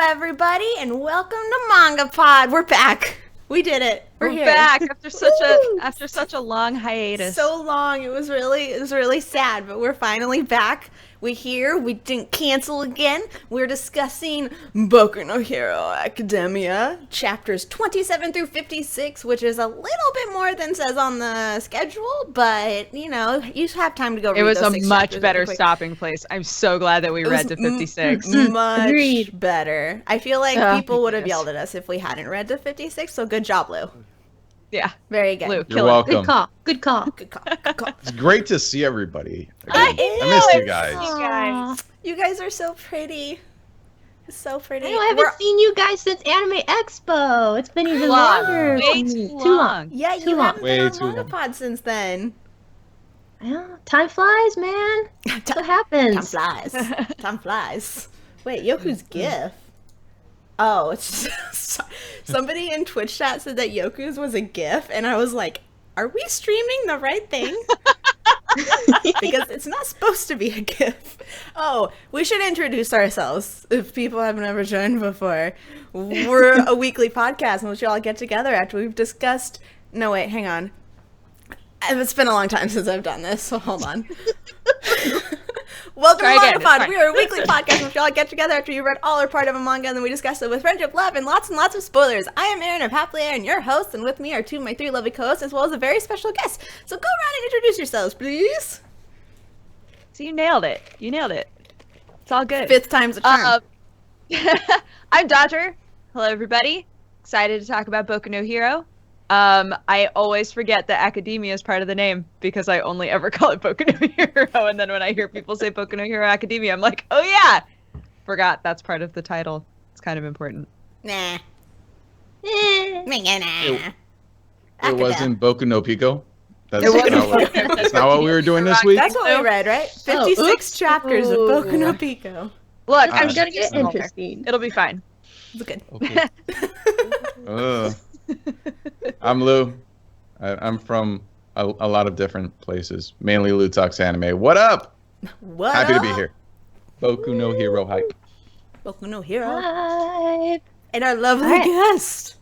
everybody, and welcome to MangaPod. We're back. We did it. We're here. Back after such a long hiatus. So long. It was really sad, but we're finally back. We're here. We didn't cancel again. We're discussing Boku no Hero Academia, chapters 27 through 56, which is a little bit more than says on the schedule, but, you know, you have time to go read those. It was a much better stopping place. I'm so glad that we read to 56. Much better. I feel like people would have yelled at us if we hadn't read to 56, so good job, Lou. Yeah. Very good. Lou, You're welcome. Good call. It's great to see everybody. I missed you guys. You guys are so pretty. So pretty. I haven't seen you guys since Anime Expo. It's been even longer. Way too long. Yeah, you haven't been on MangaPod since then. Yeah, time flies, man. That's what happens. Time flies. Time flies. Wait, Yoku's GIF. Oh, it's just, somebody in Twitch chat said that Yoku's was a GIF, and I was like, are we streaming the right thing? Because it's not supposed to be a GIF. Oh, we should introduce ourselves if people haven't ever joined before. We're a weekly podcast in which we all get together after we've discussed... No, wait, hang on. It's been a long time since I've done this, so hold on. Welcome to MangaPod. We are a weekly podcast in which we all get together after you read all or part of a manga, and then we discuss it with friendship, love, and lots of spoilers. I am Erin of Happily Erin, your host, and with me are two of my three lovely co-hosts, as well as a very special guest. So go around and introduce yourselves, please. So you nailed it. It's all good. Fifth time's a charm. I'm Dodger. Hello, everybody. Excited to talk about Boku no Hero. I always forget that academia is part of the name because I only ever call it Boku no Hero, and then when I hear people say Boku no Hero Academia, I'm like, oh yeah! Forgot that's part of the title. It's kind of important. Nah. It wasn't Boku no Pico? That's That's not what we were doing this week? That's what we read, right? 56 chapters of Boku no Pico. Look, I'm gonna get interesting. It'll be fine. It's good. Okay. I'm Lou. I'm from a lot of different places, mainly Lou Talks Anime. What up? What Happy up? to be here. Boku no Hero hype. Boku no Hero. Hi. And our lovely guest.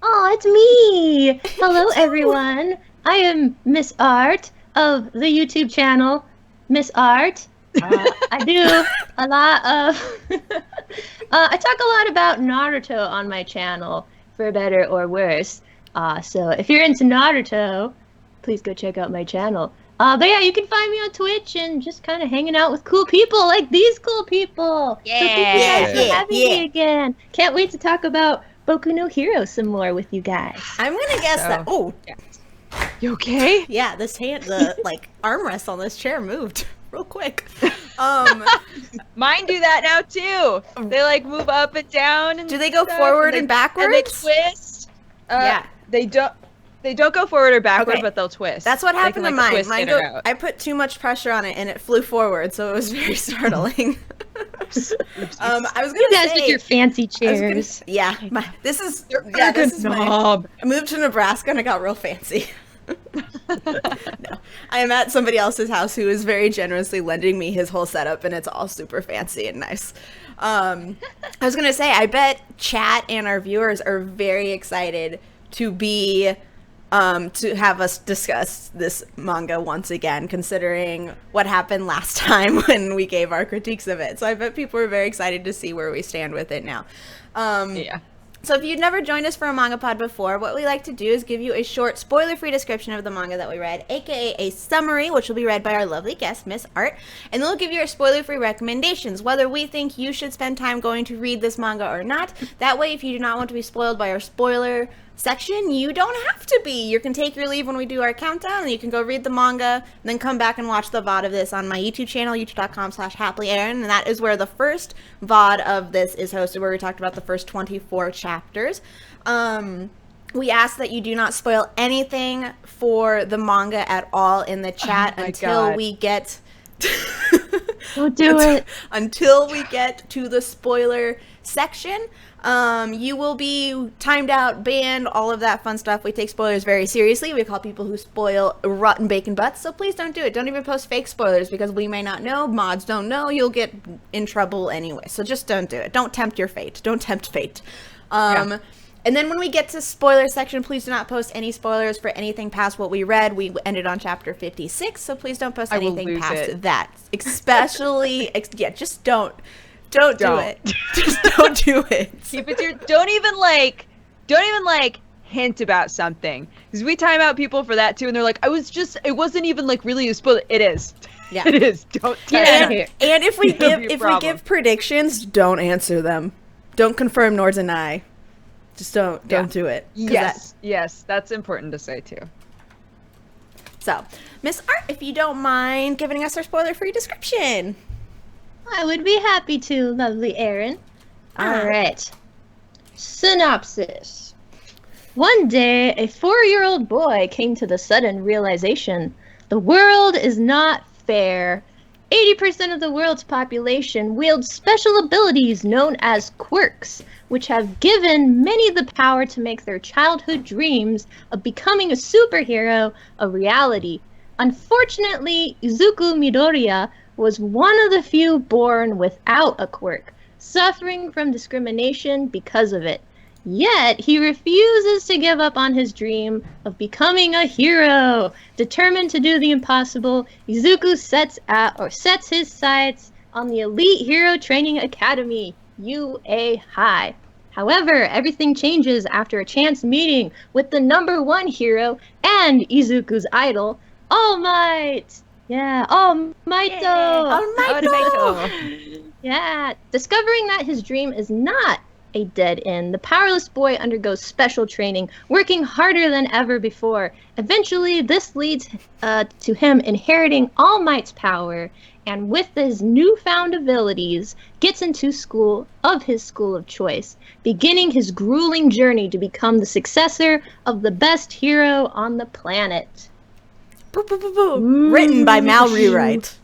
Oh, it's me. Hello, everyone. I am MissArt of the YouTube channel MissArt. I do a lot of... I talk a lot about Naruto on my channel, for better or worse. So if you're into Naruto, please go check out my channel. But yeah, you can find me on Twitch and just kind of hanging out with cool people like these cool people. Yeah. So thank you guys for having me again. Can't wait to talk about Boku no Hero some more with you guys. I'm gonna guess that. Oh, You okay? yeah. This hand, the armrest on this chair moved real quick. Mine do that now too. They move up and down. And Do they go stuff, forward and backwards? And they twist. Yeah. They don't go forward or backward, Okay. but they'll twist. That's what happened to mine. Twist in or out. I put too much pressure on it and it flew forward, so it was very startling. I was gonna You guys say, with your fancy chairs. this is knob. my. I moved to Nebraska and I got real fancy. No, I am at somebody else's house who is very generously lending me his whole setup, and it's all super fancy and nice. I was gonna say, I bet chat and our viewers are very excited to be to have us discuss this manga once again, considering what happened last time when we gave our critiques of it. So I bet people are very excited to see where we stand with it now. Yeah. So if you've never joined us for a MangaPod before, what we like to do is give you a short, spoiler-free description of the manga that we read, aka a summary, which will be read by our lovely guest, MissArt, and then we'll give you our spoiler-free recommendations, whether we think you should spend time going to read this manga or not. That way, if you do not want to be spoiled by our spoiler section, you don't have to be. You can take your leave when we do our countdown, and you can go read the manga, and then come back and watch the VOD of this on my YouTube channel, youtube.com/happilyerin, and that is where the first VOD of this is hosted, where we talked about the first 24 chapters. We ask that you do not spoil anything for the manga at all in the chat until we get Don't do it. Until we get to the spoiler section. You will be timed out, banned, all of that fun stuff. We take spoilers very seriously. We call people who spoil rotten bacon butts, so please don't do it. Don't even post fake spoilers because we may not know, mods don't know, you'll get in trouble anyway. So just don't do it. Don't tempt your fate. Don't tempt fate. And then when we get to spoiler section, please do not post any spoilers for anything past what we read. We ended on chapter 56, so please don't post anything past that. Especially, just don't do it. Just don't do it. Keep it to don't even hint about something. Because we time out people for that too, and they're like, it wasn't even like really a spoiler. It is. Yeah. It is. Don't and if we give predictions, don't answer them. Don't confirm nor deny. Just don't do it. Yes, that's important to say too. So, Miss Art, if you don't mind giving us our spoiler-free description. I would be happy to, lovely Erin. All right. Synopsis. One day, a 4-year-old boy came to the sudden realization the world is not fair. 80% of the world's population wields special abilities known as quirks, which have given many the power to make their childhood dreams of becoming a superhero a reality. Unfortunately, Izuku Midoriya was one of the few born without a quirk, suffering from discrimination because of it. Yet, he refuses to give up on his dream of becoming a hero. Determined to do the impossible, Izuku sets his sights on the Elite Hero Training Academy, UA High. However, everything changes after a chance meeting with the #1 hero and Izuku's idol, All Might. Yeah, All Might. All Might. Yeah, discovering that his dream is not a dead end, the powerless boy undergoes special training, working harder than ever before. Eventually, this leads to him inheriting All Might's power, and with his newfound abilities, gets into his school of choice, beginning his grueling journey to become the successor of the best hero on the planet. Written by Mal Rewrite.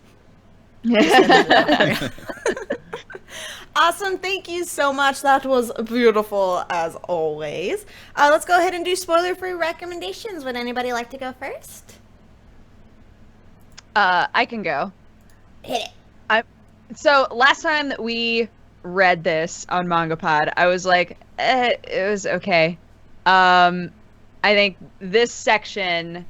Awesome, thank you so much. That was beautiful as always. Let's go ahead and do spoiler-free recommendations. Would anybody like to go first? I can go. Hit it. So last time that we read this on MangaPod, I was like, it was okay. I think this section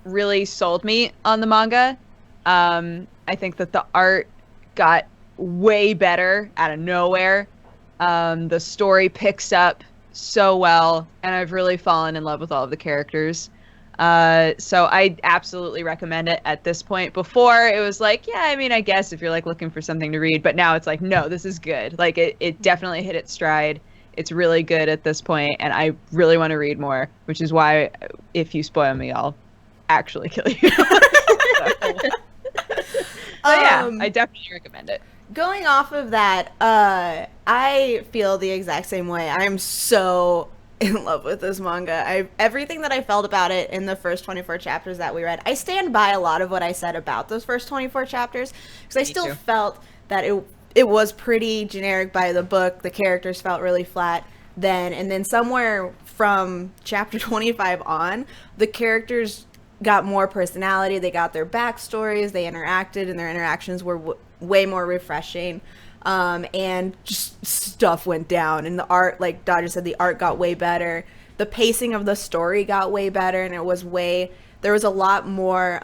really sold me on the manga. I think that the art got way better out of nowhere. The story picks up so well, and I've really fallen in love with all of the characters. So I absolutely recommend it at this point. Before, it was like, yeah, I mean, I guess if you're like looking for something to read, but now it's like, no, this is good. Like it definitely hit its stride. It's really good at this point, and I really want to read more, which is why if you spoil me, I'll actually kill you. So yeah, I definitely recommend it. Going off of that, I feel the exact same way. I'm so in love with this manga. Everything that I felt about it in the first 24 chapters that we read, I stand by a lot of what I said about those first 24 chapters, because I still felt that it was pretty generic by the book. The characters felt really flat then, and then somewhere from chapter 25 on, the characters got more personality, they got their backstories, they interacted, and their interactions were way more refreshing, and just stuff went down, and the art, like Dodger said, the art got way better, the pacing of the story got way better, and there was a lot more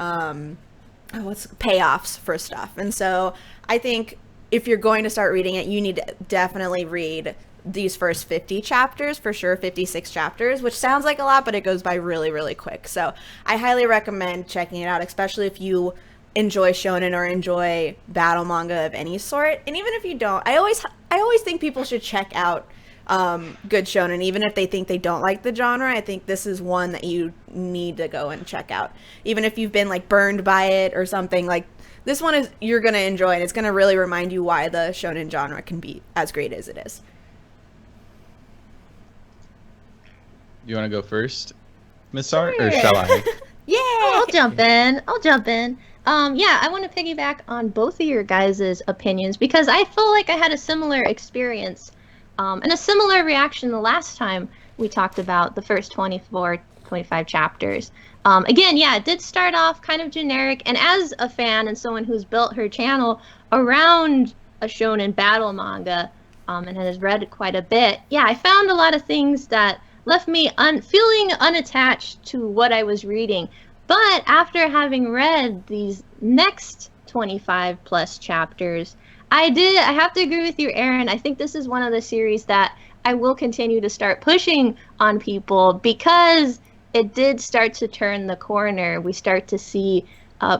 payoffs for stuff. And so I think if you're going to start reading it, you need to definitely read these first 50 chapters, for sure 56 chapters, which sounds like a lot, but it goes by really, really quick. So I highly recommend checking it out, especially if you enjoy shonen or enjoy battle manga of any sort. And even if you don't, I always think people should check out good shonen, even if they think they don't like the genre. I think this is one that you need to go and check out, even if you've been like burned by it or something. Like, this one is, you're gonna enjoy, and it's gonna really remind you why the shonen genre can be as great as it is. You want to go first, Miss Art, or shall I? Yeah, I'll jump in. Yeah, I want to piggyback on both of your guys' opinions because I feel like I had a similar experience and a similar reaction the last time we talked about the first 24, 25 chapters. Again, yeah, it did start off kind of generic, and as a fan and someone who's built her channel around a shonen battle manga and has read quite a bit, yeah, I found a lot of things that left me feeling unattached to what I was reading. But after having read these next 25 plus chapters, I have to agree with you, Aaron. I think this is one of the series that I will continue to start pushing on people because it did start to turn the corner. We start to see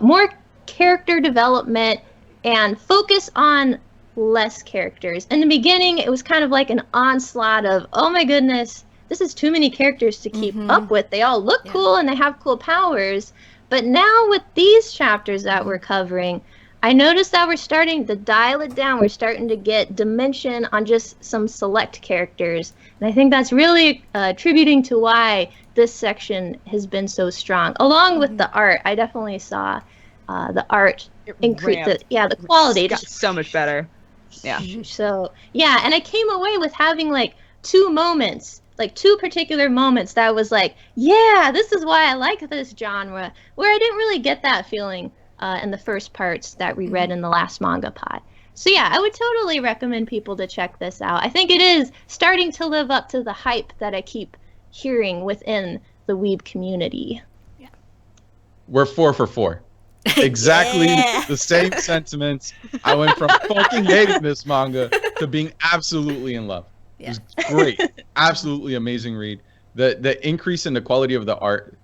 more character development and focus on less characters. In the beginning, it was kind of like an onslaught of, oh my goodness, this is too many characters to keep up with. They all look cool and they have cool powers. But now with these chapters that we're covering, I noticed that we're starting to dial it down. We're starting to get dimension on just some select characters. And I think that's really attributing to why this section has been so strong. Along with the art, I definitely saw the art increase. The quality. It got so much better. Yeah. So, yeah, and I came away with having like two particular moments that was like, yeah, this is why I like this genre, where I didn't really get that feeling in the first parts that we read in the last MangaPod. So yeah, I would totally recommend people to check this out. I think it is starting to live up to the hype that I keep hearing within the weeb community. Yeah. We're 4 for 4. Exactly the same sentiments. I went from fucking hating this manga to being absolutely in love. It was great. Absolutely amazing read. The increase in the quality of the art,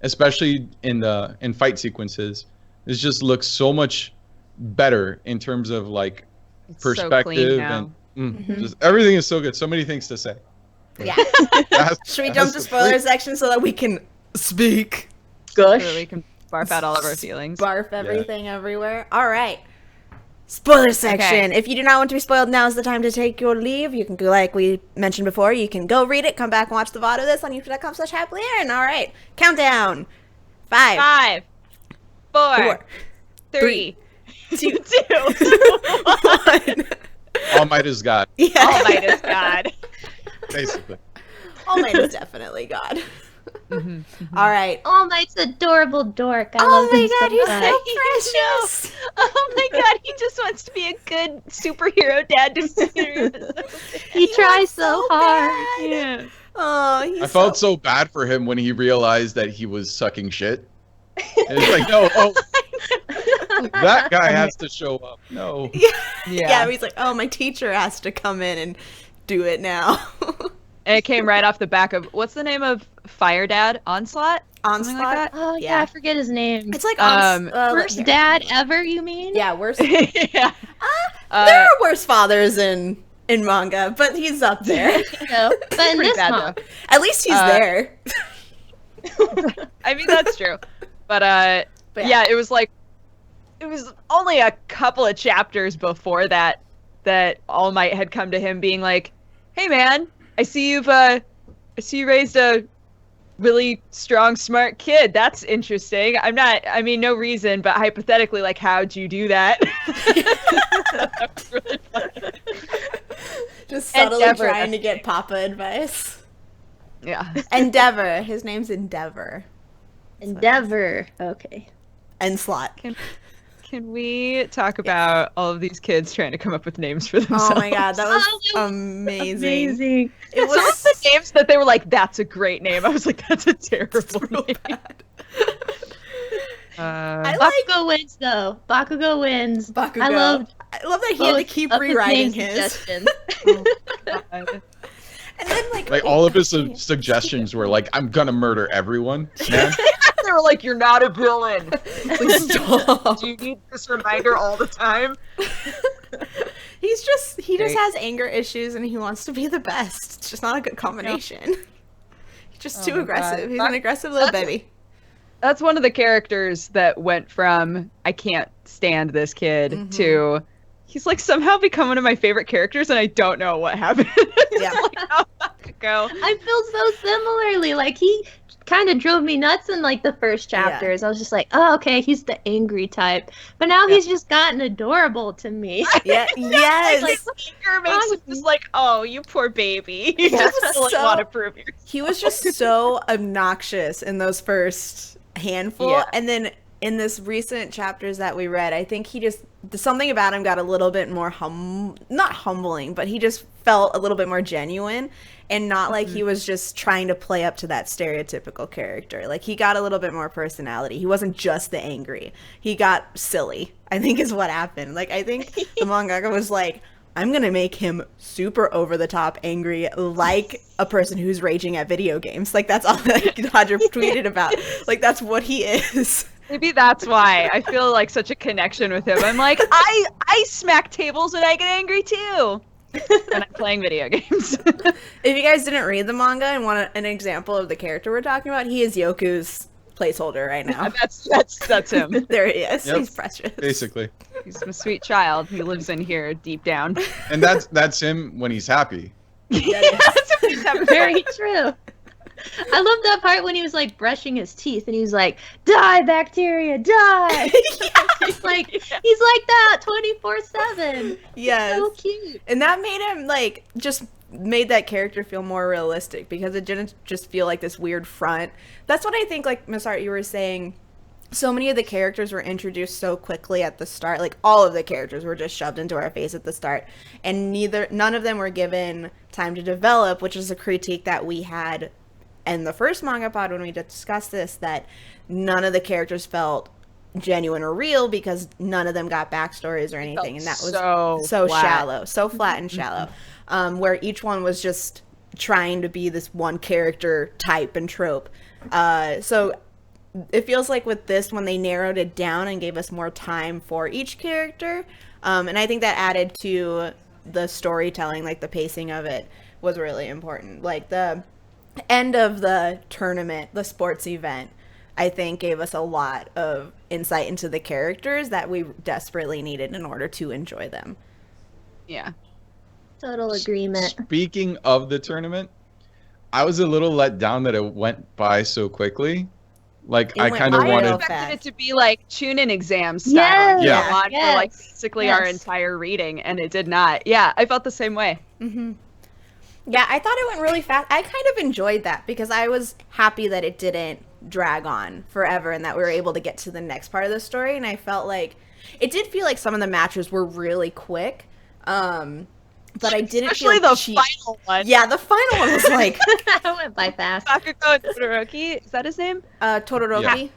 especially in fight sequences, it just looks so much better in terms of like It's perspective so and just everything is so good. So many things to say. Yeah. Should we jump to spoiler section so that we can speak? Gush. So we can barf out all of our feelings. Barf everything everywhere. All right. Spoiler section. If you do not want to be spoiled, now is the time to take your leave. You can go, like we mentioned before, you can go read it, come back and watch the VOD of this on youtube.com/happily-aaron. All right. Countdown. 5, 4, 3, 2, 1. All might is God. Yeah. All might is God. Basically. All Might is definitely God. All right. All Might's adorable dork. I Oh love my him god, so he's much. so precious. Oh my god, he just wants to be a good superhero dad to me. He tries so hard. bad. Yeah. Oh, he's I felt so bad for him when he realized that he was sucking shit. It's like, no, that guy has to show up. No. Yeah, he's like, oh, my teacher has to come in and do it now. And it came right off the back of, what's the name of Fire Dad? Onslaught? Something Onslaught? like that? Oh yeah, I forget his name. It's like Worst dad ever, you mean? Yeah, worst. Yeah. There are worse fathers in manga, but he's up there. No, but in Pretty this bad, manga, At least he's there. I mean, that's true. But yeah, it was like, it was only a couple of chapters before that All Might had come to him being like, hey man, I see you raised a really strong, smart kid. That's interesting. I mean, no reason, but hypothetically, like, how'd you do that? That was really funny. Just subtly Endeavor. trying to get Papa advice. Yeah. Endeavor. His name's Endeavor. Endeavor. Okay. And Slot. Can we talk about all of these kids trying to come up with names for themselves? Oh my god, that was Oh, amazing. Amazing. It Some of the names that they were like, that's a great name. I was like, that's a terrible real name. bad. I Bakugo wins though. Bakugo wins. Bakugo. I love that he had to keep rewriting his. suggestions. And then Like all of his suggestions were like, I'm gonna murder everyone. Man. They were like, you're not a villain. Please stop. Do you need this reminder all the time? He just has anger issues and he wants to be the best. It's just not a good combination. He's just too my aggressive. God. He's an aggressive little baby. That's one of the characters that went from, I can't stand this kid, to, he's like somehow become one of my favorite characters and I don't know what happened. Yeah. Like, how did it go? I feel so similarly. Like he kind of drove me nuts in like the first chapters. I was just like, oh, okay, he's the angry type. But now he's just gotten adorable to me. Yeah, yes. Like, anger makes it just like, oh, you poor baby. You Yeah. just really want to prove yourself. He was just so obnoxious in those first handful. Yeah. And then in this recent chapters that we read, I think he just, something about him got a little bit more not humbling, but he just felt a little bit more genuine and not like he was just trying to play up to that stereotypical character. Like, he got a little bit more personality. He wasn't just the angry. He got silly, I think, is what happened. Like, I think the mangaka was like, I'm going to make him super over the top angry, like a person who's raging at video games. Like, that's all that Dodger tweeted about. Like, that's what he is. Maybe that's why I feel like such a connection with him. I'm like, I smack tables when I get angry too. And I'm playing video games. If you guys didn't read the manga and want an example of the character we're talking about, he is Yoku's placeholder right now. That's him. There he is. Yep. He's precious. Basically. He's a sweet child who lives in here deep down. And that's him when he's happy. Very true. I love that part when he was like brushing his teeth and he was like, "Die, bacteria, die!" He's like that 24/7. Yes. So cute. And that made him like just made that character feel more realistic because it didn't just feel like this weird front. That's what I think, like MissArt, you were saying. So many of the characters were introduced so quickly at the start. Like, all of the characters were just shoved into our face at the start, and none of them were given time to develop, which is a critique that we had in the first MangaPod when we discussed this, that none of the characters felt genuine or real because none of them got backstories or anything, and that was so shallow, so flat and shallow, where each one was just trying to be this one character type and trope. So it feels like with this one, they narrowed it down and gave us more time for each character, and I think that added to the storytelling, like the pacing of it was really important. Like the end of the tournament, the sports event, I think gave us a lot of insight into the characters that we desperately needed in order to enjoy them. Yeah. Total agreement. Speaking of the tournament, I was a little let down that it went by so quickly. Like, It I went kind of real wanted... fast. I expected it to be like tune-in exam style. Yes, Yeah. On for like basically our yes. entire reading, and it did not. Yeah, I felt the same way. Mm-hmm. Yeah, I thought it went really fast. I kind of enjoyed that because I was happy that it didn't drag on forever and that we were able to get to the next part of the story. And I felt like it did feel like some of the matches were really quick. But I didn't Especially feel the cheap. final one. Yeah, the final one was like That went by fast. Bakugo and Todoroki, is that his name? Todoroki.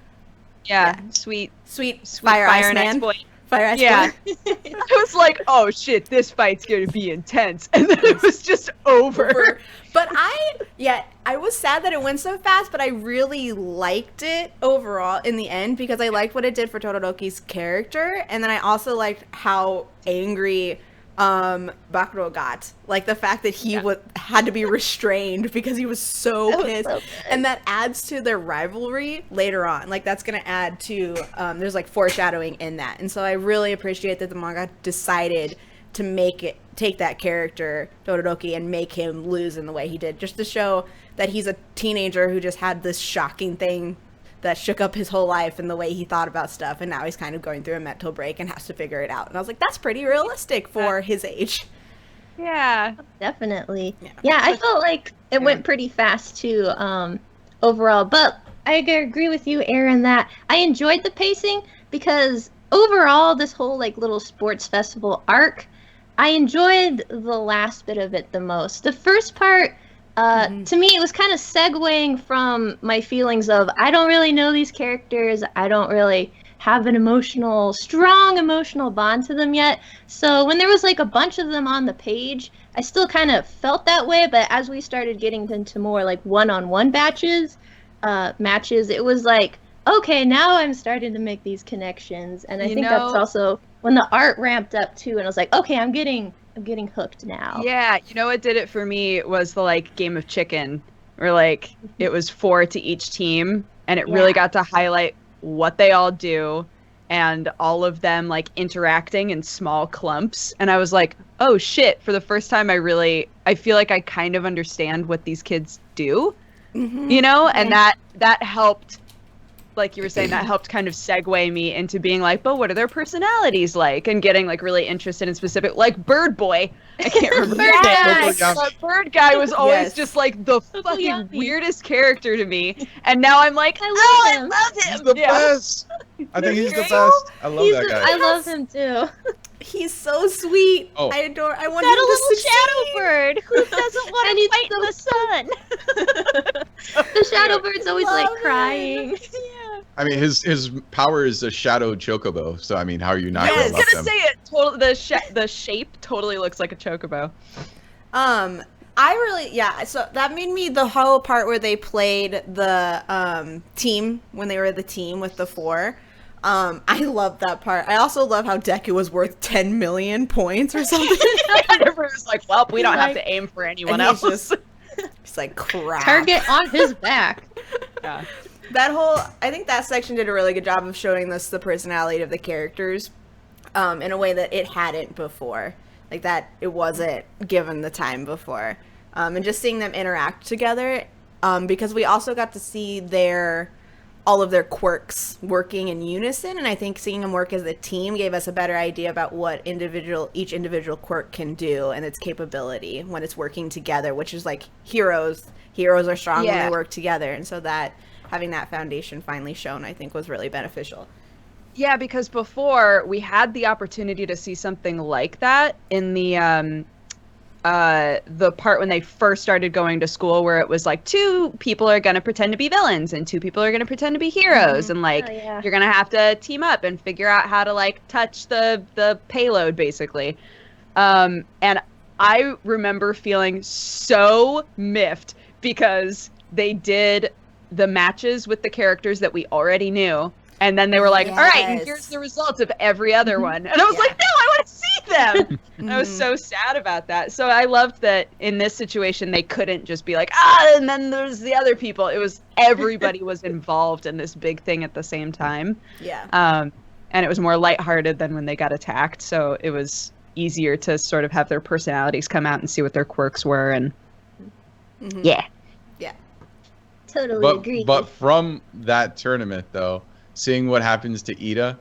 Yeah, sweet Fire Ice and Man. exploit. Fire Ice Yeah. Man. I was like, oh shit, this fight's gonna be intense. And then it was just over. But I was sad that it went so fast, but I really liked it overall in the end because I liked what it did for Todoroki's character, and then I also liked how angry Bakuro got. Like the fact that he had to be restrained because he was so pissed. So good. And that adds to their rivalry later on. Like that's going to add to, there's like foreshadowing in that. And so I really appreciate that the manga decided to take that character, Todoroki, and make him lose in the way he did, just to show that he's a teenager who just had this shocking thing that shook up his whole life and the way he thought about stuff, and now he's kind of going through a mental break and has to figure it out. And I was like, that's pretty realistic for his age. Yeah. Definitely. Yeah. Yeah, I felt like it went pretty fast too, overall. But I agree with you, Aaron, that I enjoyed the pacing because overall, this whole like little sports festival arc, I enjoyed the last bit of it the most. The first part, to me, it was kind of segueing from my feelings of I don't really know these characters. I don't really have an strong emotional bond to them yet. So when there was like a bunch of them on the page, I still kind of felt that way. But as we started getting into more like one-on-one matches, it was like, okay, now I'm starting to make these connections. And I think that's also when the art ramped up too. And I was like, okay, I'm getting hooked now. Yeah, you know what did it for me was the like game of chicken, where like it was 4 to each team, and it really got to highlight what they all do and all of them like interacting in small clumps. And I was like, oh shit, for the first time I feel like I kind of understand what these kids do. you know, and that helped. Like you were saying, that helped kind of segue me into being like, but what are their personalities like? And getting like really interested in specific, like Bird Boy. I can't remember his name. But Bird Guy was always just like the fucking weirdest character to me. And now I'm like, I love him. He's the best. I think he's the best. I love that guy. I love him too. He's so sweet. Oh. I want That him a to little shadow bird who doesn't want to fight in the sun. The shadow bird's always like Love him. crying. I mean, his power is a shadow chocobo. So I mean, how are you not I gonna was love gonna him? say it. The shape totally looks like a chocobo. So that made me the whole part where they played the team when they were the team with the 4. I love that part. I also love how Deku was worth 10 million points or something. Everyone's like, well, we don't have to aim for anyone And else. He's like, crap. Target on his back. Yeah. I think that section did a really good job of showing us the personality of the characters in a way that it hadn't before. Like that it wasn't given the time before. And just seeing them interact together, because we also got to see all of their quirks working in unison, and I think seeing them work as a team gave us a better idea about what each individual quirk can do and its capability when it's working together, which is like heroes are strong when they work together, and so that having that foundation finally shown, I think, was really beneficial. Yeah, because before we had the opportunity to see something like that in the part when they first started going to school, where it was like 2 people are going to pretend to be villains and 2 people are going to pretend to be heroes, and like you're going to have to team up and figure out how to like touch the payload basically. And I remember feeling so miffed because they did the matches with the characters that we already knew, and then they were like, all right, and here's the results of every other one, and I was like, no, I want to see them. And I was so sad about that. So I loved that in this situation they couldn't just be like, and then there's the other people. It was everybody was involved in this big thing at the same time. And it was more lighthearted than when they got attacked, so it was easier to sort of have their personalities come out and see what their quirks were. And Totally agree. But from that tournament, though, seeing what happens to Ida,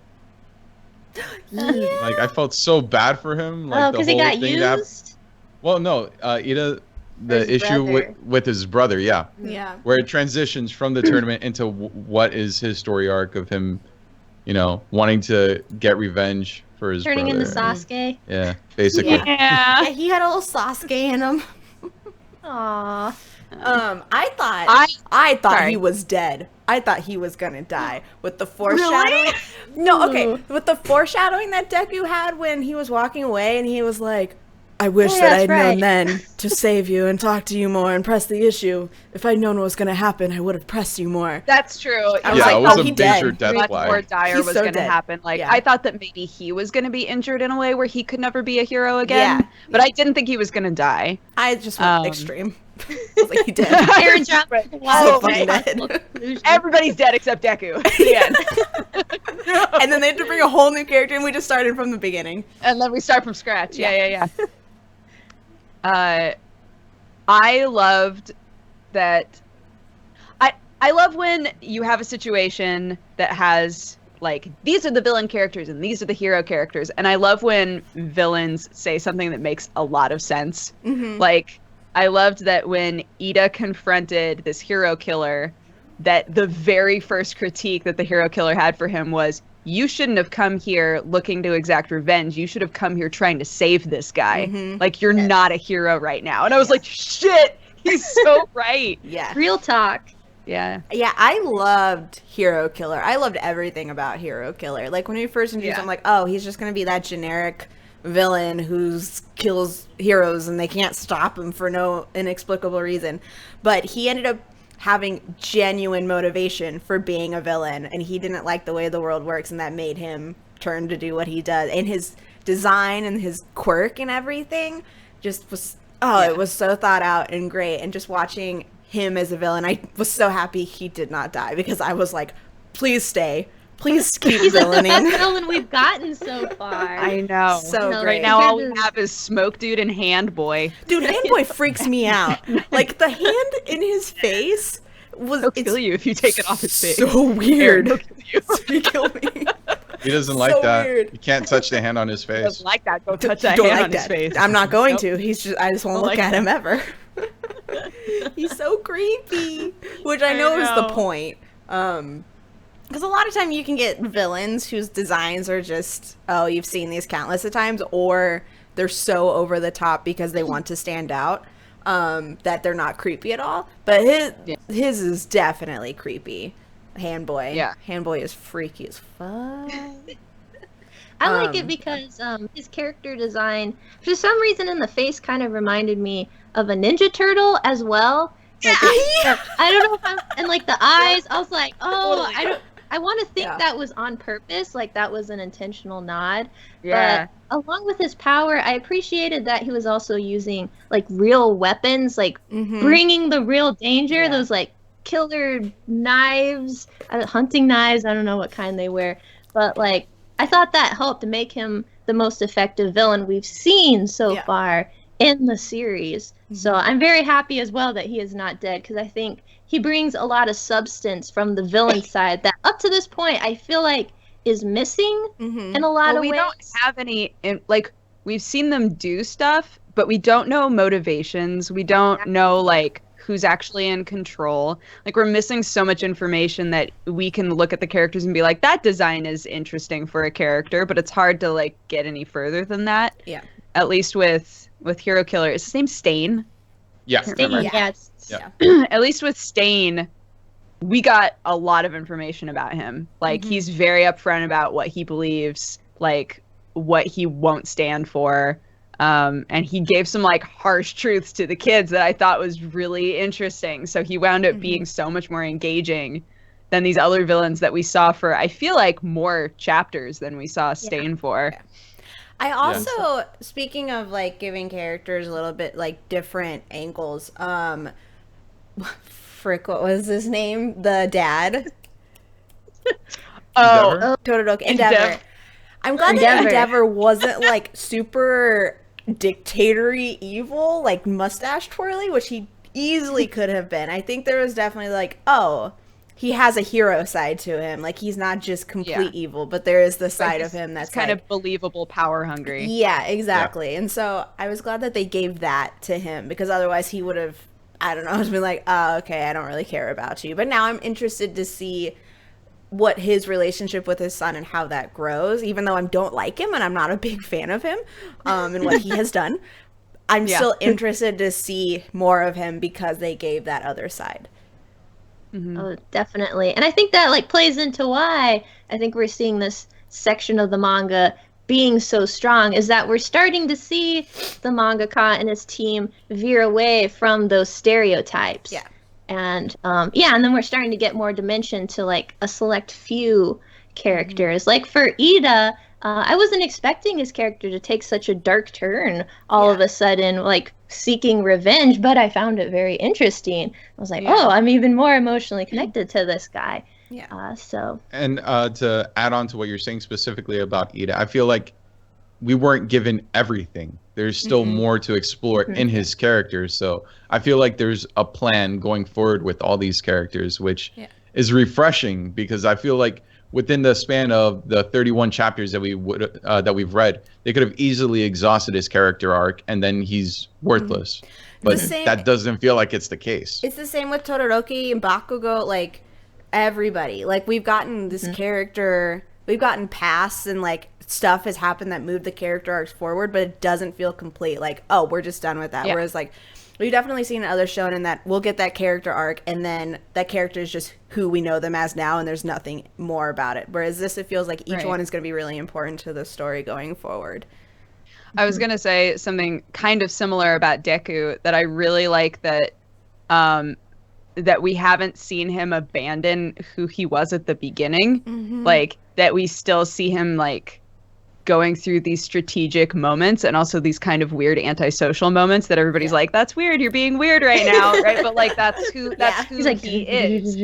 like I felt so bad for him. Like because he got used. Well, no, Ida, the issue with his brother, where it transitions from the tournament into what is his story arc of him, wanting to get revenge for his turning brother. into Sasuke. Yeah, basically. Yeah, he had a little Sasuke in him. Aww. I thought he was dead. I thought he was gonna die with the foreshadowing. Really? No, okay, with the foreshadowing that Deku had when he was walking away, and he was like, "I wish that I'd known then to save you and talk to you more and press the issue. If I'd known what was gonna happen, I would have pressed you more." That's true. I was like, it was a he major dead. death Much flag. more dire He's was so going to dead. happen. Like Yeah. I thought that maybe he was going to be injured in a way where he could never be a hero again. But I didn't think he was going to die. I just went extreme. I was like, he did. Aaron dropped So fucking dead. Everybody's dead except Deku. At the end. And then they had to bring a whole new character, and we just started from the beginning. And then we start from scratch. Yeah. I loved that. I love when you have a situation that has like these are the villain characters and these are the hero characters, and I love when villains say something that makes a lot of sense. Like I loved that when Ida confronted this hero killer, that the very first critique that the hero killer had for him was, you shouldn't have come here looking to exact revenge. You should have come here trying to save this guy. Like, you're not a hero right now. And I was like, shit, he's so right. Yeah. Real talk. Yeah. Yeah, I loved Hero Killer. I loved everything about Hero Killer. Like, when we first introduced him, I'm like, oh, he's just going to be that generic villain who kills heroes and they can't stop him for no inexplicable reason. But he ended up having genuine motivation for being a villain, and he didn't like the way the world works, and that made him turn to do what he does. And his design and his quirk and everything just was, it was so thought out and great. And just watching him as a villain, I was so happy he did not die, because I was like, please stay. Please keep He's like the villaining. best villain we've gotten so far. I know. So No, great. Right now, all we Compared to- have is Smoke Dude and Hand Boy. Dude, Handboy freaks me out. Like, the hand in his face was... He'll kill you if you take it off his face. So weird. Aaron, he'll kill you. He killed me. He doesn't like So that. weird. You can't touch the hand on his He face. doesn't like that. Don't touch that Don't hand like on his that. face. I'm not going Nope. to. I just won't Don't look like at him that. ever. He's so creepy. Which I know is the know. point. Because a lot of time you can get villains whose designs are just, oh, you've seen these countless of times, or they're so over the top because they want to stand out, that they're not creepy at all. But his is definitely creepy. Handboy. Yeah. Handboy is freaky as fuck. I like it because his character design, for some reason in the face, kind of reminded me of a Ninja Turtle as well. Like I don't know if and like the eyes, I was like, oh, Totally. I want to think Yeah. that was on purpose, like that was an intentional nod. Yeah. But along with his power, I appreciated that he was also using like real weapons, like Mhm. bringing the real danger. Yeah. Those like killer knives, hunting knives. I don't know what kind they were, but like I thought that helped to make him the most effective villain we've seen so Yeah. far in the series. So I'm very happy as well that he is not dead, because I think he brings a lot of substance from the villain side that up to this point I feel like is missing Mhm. in a lot Well, of we ways. don't have any, like, we've seen them do stuff, but we don't know motivations. We don't know, like, who's actually in control. Like, we're missing so much information that we can look at the characters and be like, that design is interesting for a character, but it's hard to, like, get any further than that. Yeah. At least with Hero Killer. Is his name Stain? Yeah. Stain, remember. yes. Yeah. At least with Stain, we got a lot of information about him. Like, Mhm. he's very upfront about what he believes, like, what he won't stand for. And he gave some, like, harsh truths to the kids that I thought was really interesting. So he wound up being so much more engaging than these other villains that we saw for, I feel like, more chapters than we saw Stain for. I also, speaking of like giving characters a little bit like different angles, frick, what was his name? The dad? Oh, Endeavor? Todoroki. Endeavor. I'm glad that Endeavor. Endeavor wasn't like super dictatory evil, like mustache twirly, which he easily could have been. I think there was definitely like, oh, he has a hero side to him. Like, he's not just complete evil, but there is the side of him that's kind like, of believable, power hungry. yeah, exactly. And so I was glad that they gave that to him, because otherwise he would have, I don't know, just been like, oh, okay, I don't really care about you. But now I'm interested to see what his relationship with his son and how that grows, even though I don't like him and I'm not a big fan of him and what he has done. I'm still interested to see more of him because they gave that other side. Oh, definitely. And I think that like plays into why I think we're seeing this section of the manga being so strong, is that we're starting to see the mangaka and his team veer away from those stereotypes. Yeah. And and then we're starting to get more dimension to like a select few characters. Like for Ida, I wasn't expecting his character to take such a dark turn all of a sudden, like seeking revenge, but I found it very interesting. I was like, oh, I'm even more emotionally connected to this guy. Yeah. And to add on to what you're saying specifically about Ida, I feel like we weren't given everything. There's still more to explore in his characters. So I feel like there's a plan going forward with all these characters, which is refreshing, because I feel like within the span of the 31 chapters that we've read, they could have easily exhausted his character arc and then he's worthless. But that doesn't feel like it's the case. It's the same with Todoroki and Bakugo, like everybody. Like, we've gotten this character, we've gotten pasts and like stuff has happened that moved the character arcs forward, but it doesn't feel complete. Like, oh, we're just done with that. Yeah. Whereas like we've definitely seen in other shonen that we'll get that character arc and then that character is just who we know them as now and there's nothing more about it. Whereas this, it feels like each one is going to be really important to the story going forward. I was gonna say something kind of similar about Deku, that I really like that that we haven't seen him abandon who he was at the beginning. Like, that we still see him like going through these strategic moments and also these kind of weird antisocial moments that everybody's like, that's weird, you're being weird right now, right? But like that's who He's like, he is.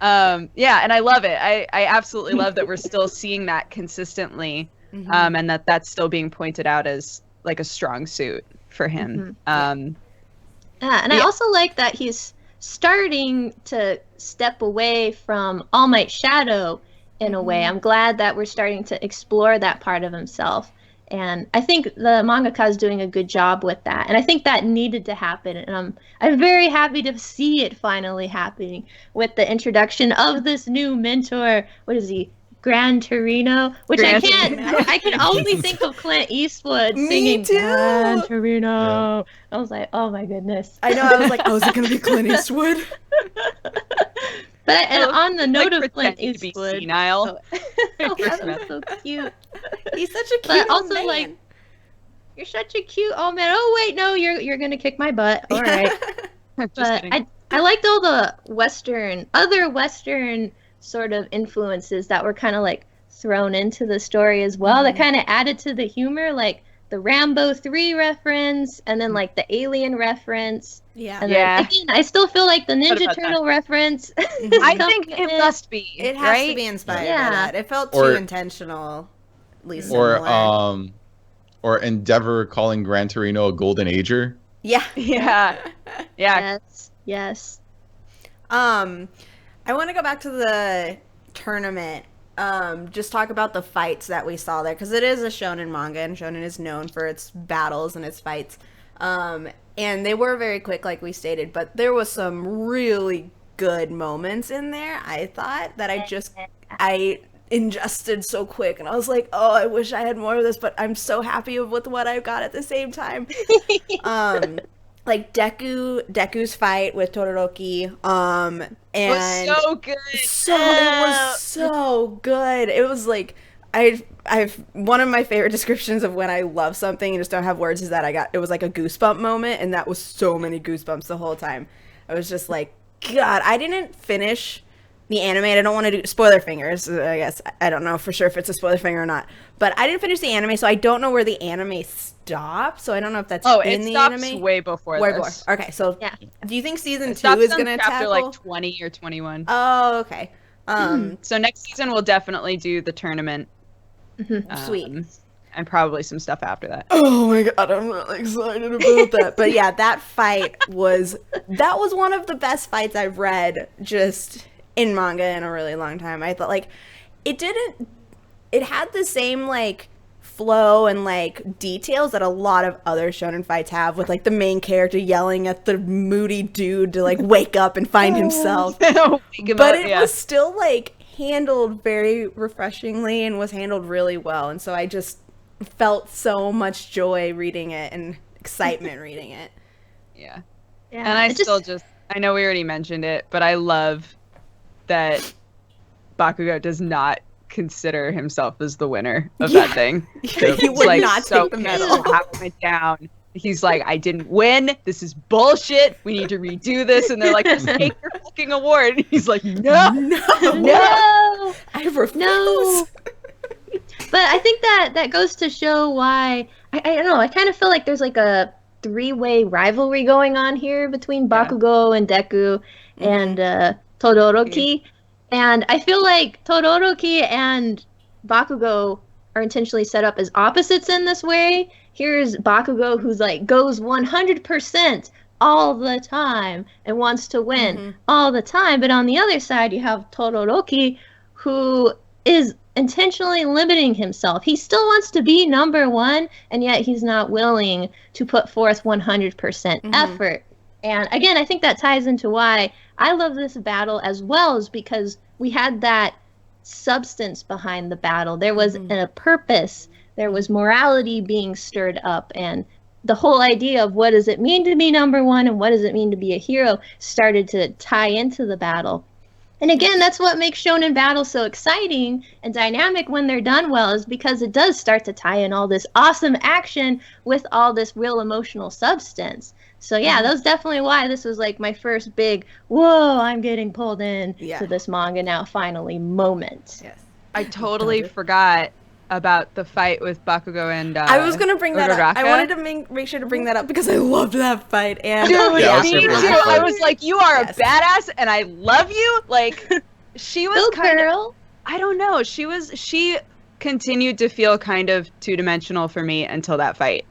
Yeah, and I love it. I absolutely love that we're still seeing that consistently, and that's still being pointed out as like a strong suit for him. and I also like that he's starting to step away from All Might Shadow in a way. I'm glad that we're starting to explore that part of himself. And I think the mangaka is doing a good job with that. And I think that needed to happen. And I'm very happy to see it finally happening with the introduction of this new mentor. What is he? Gran Torino, which I can only think of Clint Eastwood singing Gran Torino. Yeah. I was like, oh my goodness. I know, I was like, oh, is it going to be Clint Eastwood? But on the note of Clint Eastwood, Eastwood, senile. That's so cute. He's such a cute But also man. like, you're such a cute old man. Oh wait, no, you're gonna kick my butt. All right. But I liked all the other Western sort of influences that were kind of like thrown into the story as well. That kind of added to the humor, like the Rambo 3 reference, and then like the Alien reference. Yeah. And then, again, I still feel like the Ninja Turtle reference. I think it must be. It has to be inspired by that. It felt too intentional. Or Endeavor calling Gran Torino a golden ager. Yeah. Yes. I want to go back to the tournament. Just talk about the fights that we saw there, because it is a shonen manga, and shonen is known for its battles and its fights. And they were very quick, like we stated, but there was some really good moments in there, I thought, that I ingested so quick, and I was like, oh, I wish I had more of this, but I'm so happy with what I got at the same time. Like Deku's fight with Todoroki, and it was so good. It was so good. It was like I've one of my favorite descriptions of when I love something and just don't have words is that it was like a goosebump moment, and that was so many goosebumps the whole time. I was just like, God, I didn't finish the anime, and I don't want to do spoiler fingers, I guess. I don't know for sure if it's a spoiler finger or not, but I didn't finish the anime, so I don't know where the anime stopped, so I don't know if that's in the anime. It stops way before this. Okay, so do you think season 2 is going to tackle? Chapter like 20 or 21. Oh, okay. So next season we'll definitely do the tournament. Sweet. And probably some stuff after that. Oh my God, I'm really excited about that. But yeah, that fight was one of the best fights I've read just in manga in a really long time. I thought like it had the same like flow and like details that a lot of other shonen fights have, with like the main character yelling at the moody dude to like wake up and find himself. But it was still like handled very refreshingly and was handled really well, and so I just felt so much joy reading it and excitement reading it. Yeah. And I know we already mentioned it, but I love that Bakugo does not consider himself as the winner of that thing. He would like, not take the medal. Halfway down. He's like, I didn't win. This is bullshit. We need to redo this. And they're like, just take your fucking award. And he's like, no. I refuse. No. But I think that goes to show why, I don't know, I kind of feel like there's like a 3-way rivalry going on here between Bakugo and Deku and Todoroki. And I feel like Todoroki and Bakugo are intentionally set up as opposites in this way. Here's Bakugo, who's like goes 100% all the time and wants to win all the time. But on the other side, you have Todoroki, who is intentionally limiting himself. He still wants to be number one, and yet he's not willing to put forth 100% effort. And again, I think that ties into why I love this battle as well, is because we had that substance behind the battle. There was a purpose. There was morality being stirred up, and the whole idea of what does it mean to be number one and what does it mean to be a hero started to tie into the battle. And again, that's what makes shonen battles so exciting and dynamic when they're done well, is because it does start to tie in all this awesome action with all this real emotional substance. So yeah, that was definitely why this was like my first big, whoa, I'm getting pulled in to this manga now finally moment. Yes. I totally forgot about the fight with Bakugo and I was gonna bring that up. I Uraraka. wanted to make sure to bring that up because I loved that fight. And Dude, Yeah, me super too. good fight. I was like, you are Yes. a badass, and I love you. Like, she was Go kind of. girl. I don't know. She continued to feel kind of two-dimensional for me until that fight.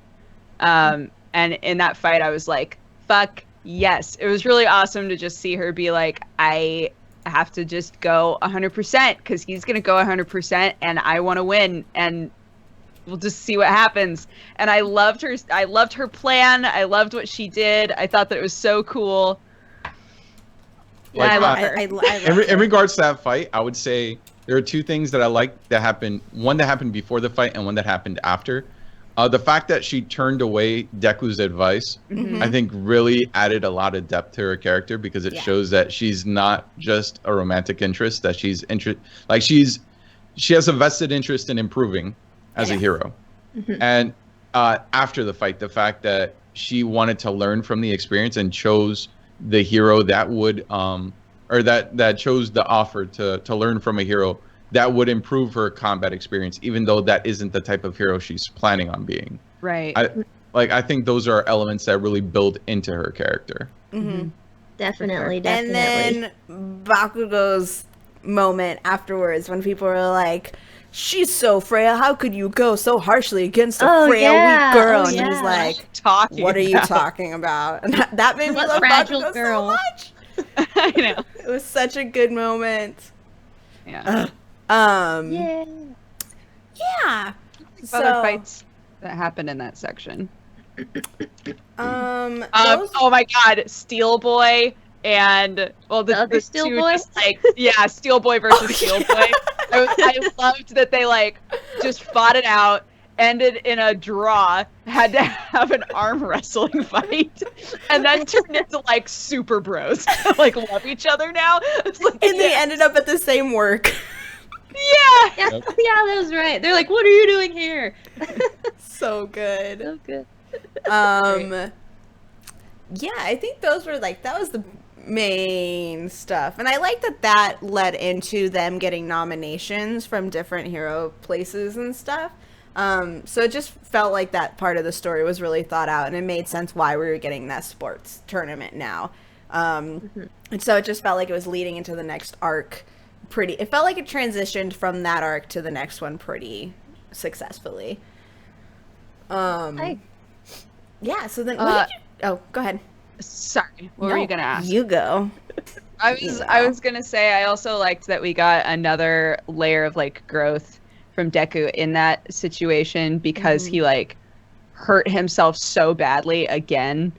And in that fight, I was like, fuck yes. It was really awesome to just see her be like, I have to just go 100% because he's going to go 100% and I want to win. And we'll just see what happens. And I loved her plan. I loved what she did. I thought that it was so cool. Yeah, Like, I love her. I loved In it. regards to that fight, I would say there are two things that I like that happened. One that happened before the fight and one that happened after. The fact that she turned away Deku's advice, I think really added a lot of depth to her character because it Yeah. shows that she's not just a romantic interest, that she has a vested interest in improving as a Yeah. hero. And after the fight, the fact that she wanted to learn from the experience and chose the hero that would or that chose the offer to learn from a hero that would improve her combat experience, even though that isn't the type of hero she's planning on being. Right. I think those are elements that really build into her character. Definitely, And definitely. then Bakugo's moment afterwards when people were like, she's so frail, how could you go so harshly against a Oh, frail, yeah. weak girl? Oh, And he's yeah. like, Talking what are you about. talking about? And that made me What love fragile Bakugo girl. so much. I know. It was such a good moment. Yeah. Yeah. Yeah. Other fights that happened in that section. those- Oh my God, Steel Boy and The other Steel two Boy? just like Steel Boy versus Steel Boy. I loved that they like just fought it out, ended in a draw, had to have an arm wrestling fight, and then turned into like super bros, like love each other now. It's like, and they ended up at the same work. yeah. Yeah, Yep. yeah, that was right. They're like, what are you doing here? So good. So good. Yeah, I think those were like, that was the main stuff. And I like that led into them getting nominations from different hero places and stuff. So it just felt like that part of the story was really thought out, and it made sense why we were getting that sports tournament now. And so it just felt like it was leading into the next arc it felt like it transitioned from that arc to the next one pretty successfully. Hi. Yeah, so then what did you... Oh, go ahead. Sorry, what were No, you gonna ask? You go. I was gonna say I also liked that we got another layer of like growth from Deku in that situation because he like hurt himself so badly again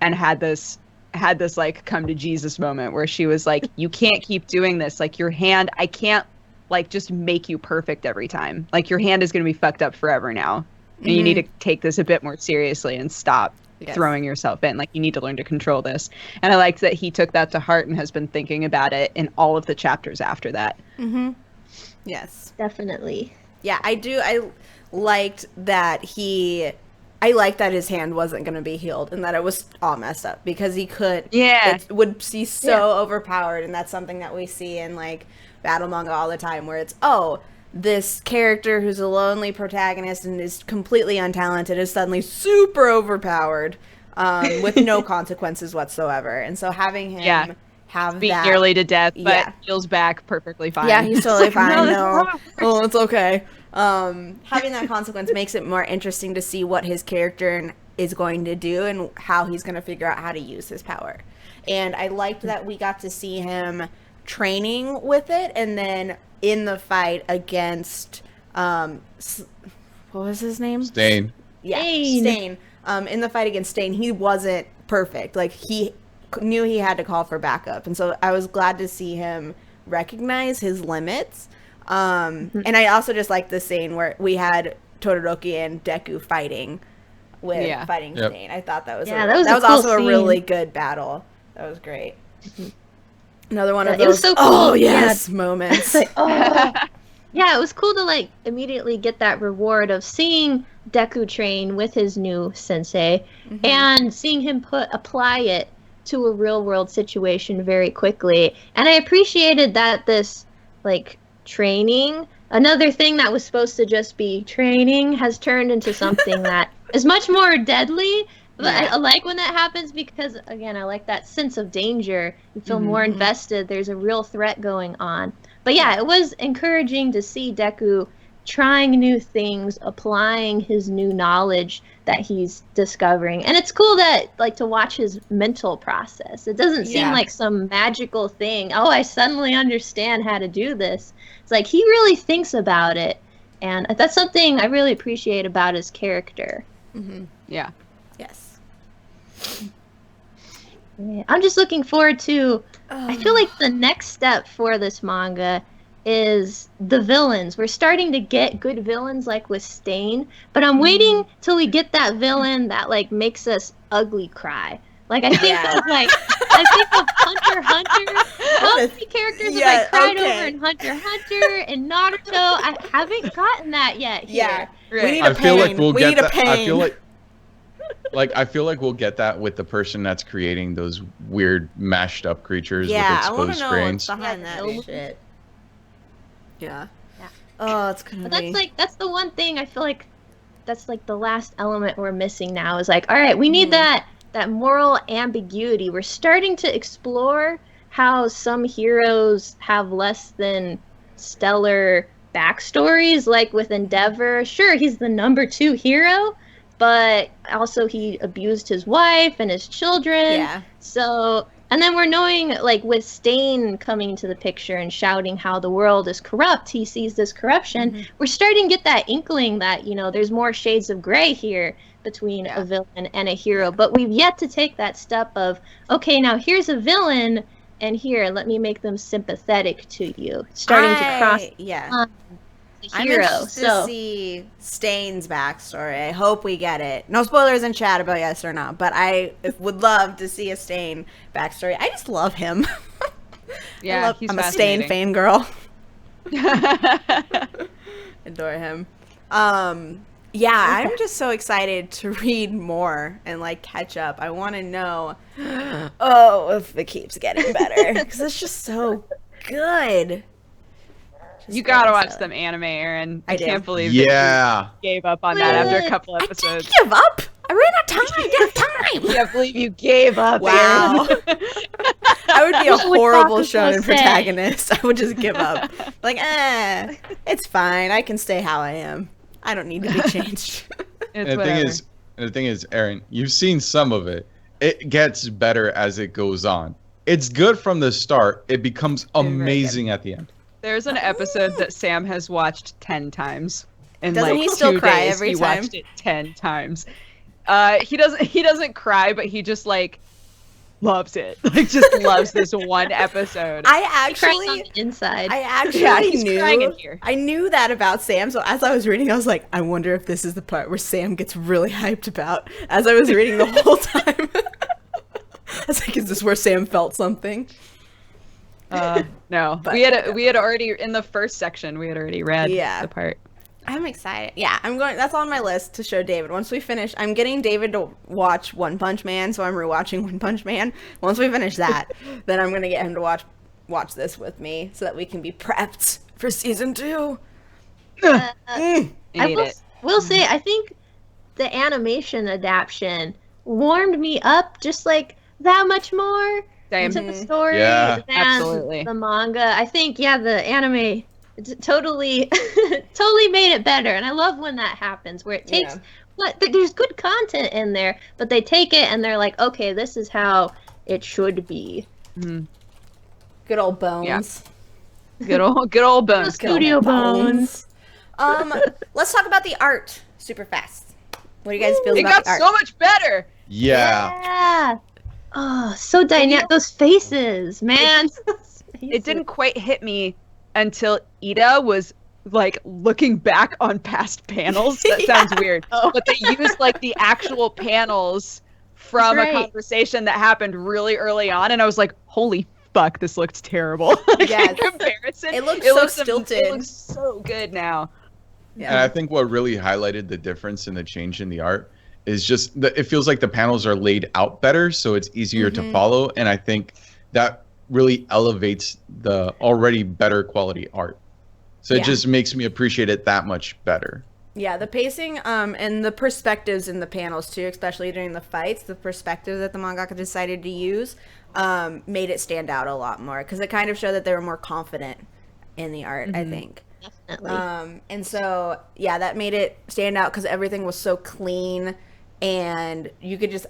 and had this like come to Jesus moment where she was like, you can't keep doing this, like your hand, I can't like just make you perfect every time, like your hand is gonna be fucked up forever now, and you need to take this a bit more seriously and stop throwing yourself in, like you need to learn to control this. And I liked that he took that to heart and has been thinking about it in all of the chapters after that. Yes. Definitely. Yeah, I do. I liked that his hand wasn't going to be healed and that it was all messed up because he could. Yeah. It would be so overpowered, and that's something that we see in like battle manga all the time, where it's this character who's a lonely protagonist and is completely untalented is suddenly super overpowered with no consequences whatsoever. And so having him have Beat that nearly to death, but Yeah. heals back perfectly fine. Yeah, he's totally fine. No, No, that's oh, it's okay. Having that consequence makes it more interesting to see what his character is going to do and how he's going to figure out how to use his power. And I liked that we got to see him training with it, and then in the fight against what was his name? Stain. Yeah, Stain. Stain. In the fight against Stain, he wasn't perfect. Like, he knew he had to call for backup. And so I was glad to see him recognize his limits. And I also just liked the scene where we had Todoroki and Deku fighting fighting Yep. Stain. I thought that was Yeah, that was a was cool also scene. a really good battle. That was great. Another one Yeah, of it was those so cool. oh yes moments. It's like, oh. Yeah, it was cool to like immediately get that reward of seeing Deku train with his new sensei and seeing him apply it to a real world situation very quickly. And I appreciated that this like training another thing that was supposed to just be training has turned into something that is much more deadly. But I like when that happens because, again, I like that sense of danger. You feel more invested. There's a real threat going on. But yeah, it was encouraging to see Deku trying new things, applying his new knowledge that he's discovering. And it's cool that, like, to watch his mental process. It doesn't seem like some magical thing. Oh, I suddenly understand how to do this. It's like he really thinks about it. And that's something I really appreciate about his character. Yeah. Yes. Yeah, I'm just looking forward to... I feel like the next step for this manga is the villains. We're starting to get good villains like with Stain, but I'm waiting till we get that villain that like makes us ugly cry. Like I think of Hunter x Hunter. All the characters that I cried over in Hunter x Hunter and Naruto. I haven't gotten that yet here. Yeah, Right. we need I a feel pain. like we'll we get need a that. pain. I feel like we'll get that with the person that's creating those weird mashed up creatures Yeah, I with want exposed to know brains. what's behind Yeah, that shit. Yeah. Yeah. Oh, it's gonna But be. that's the one thing I feel like that's like the last element we're missing now is like, all right, we need that moral ambiguity. We're starting to explore how some heroes have less than stellar backstories, like with Endeavor. Sure, he's the number 2 hero, but also he abused his wife and his children. Yeah. So, and then we're knowing, like, with Stain coming into the picture and shouting how the world is corrupt, he sees this corruption. We're starting to get that inkling that, you know, there's more shades of gray here between a villain and a hero. But we've yet to take that step of, okay, now here's a villain, and here, let me make them sympathetic to you. It's starting to cross the I'm hero. interested to see Stain's backstory. I hope we get it. No spoilers in chat about yes or no, but I would love to see a Stain backstory. I just love him. Yeah, he's I'm a Stain fascinating. fangirl. Adore him. Yeah, I'm just so excited to read more and like catch up. I want to know, if it keeps getting better because it's just so good. You gotta watch them anime, Aaron. I can't believe that you gave up on that after a couple episodes. I didn't give up. I ran out of time. I didn't have time. I can't believe you gave up, Wow. Aaron. I would be a horrible shonen say. protagonist. I would just give up. Like, it's fine. I can stay how I am. I don't need to be changed. It's And whatever. the thing is, Aaron, you've seen some of it. It gets better as it goes on. It's good from the start. It becomes amazing at the end. There's an episode that Sam has watched 10 times. In Doesn't like he still 2 cry days, every he time? watched it 10 times. He doesn't cry, but he just like loves it. Like just loves this one episode. I He cries on actually, the inside. I actually he's crying in knew. here. I knew that about Sam. So as I was reading, I was like, I wonder if this is the part where Sam gets really hyped about. As I was reading the whole time, I was like, is this where Sam felt something? No, But- we had already in the first section. We had already read Yeah. the part. I'm excited. Yeah, I'm going. That's on my list to show David. Once we finish, I'm getting David to watch One Punch Man, so I'm rewatching One Punch Man. Once we finish that, then I'm gonna get him to watch this with me, so that we can be prepped for season 2. I I need will, it. will say, I think the animation adaptation warmed me up just like that much more Same. into the story Yeah. than Absolutely. the manga. I think, the anime totally totally made it better, and I love when that happens where it takes there's good content in there, but they take it and they're like, okay, this is how it should be. Good old Bones. Good old Bones. Studio Bones. Let's talk about the art super fast. What do you guys feel It about got the art? so much better. Yeah. Oh, so dynamic. Those faces, man. It didn't quite hit me until Ida was like looking back on past panels. That sounds weird, but they used like the actual panels from That's a right. conversation that happened really early on, and I was like, "Holy fuck, this looked terrible!" Like, Yes. in comparison, It looks so It stilted. looks so good now. Yeah. And I think what really highlighted the difference in the change in the art is just that it feels like the panels are laid out better, so it's easier to follow. And I think that really elevates the already better quality art. So Yeah. it just makes me appreciate it that much better. Yeah, the pacing and the perspectives in the panels too, especially during the fights, the perspective that the mangaka decided to use made it stand out a lot more because it kind of showed that they were more confident in the art, I think. Definitely. And so, yeah, that made it stand out because everything was so clean and you could just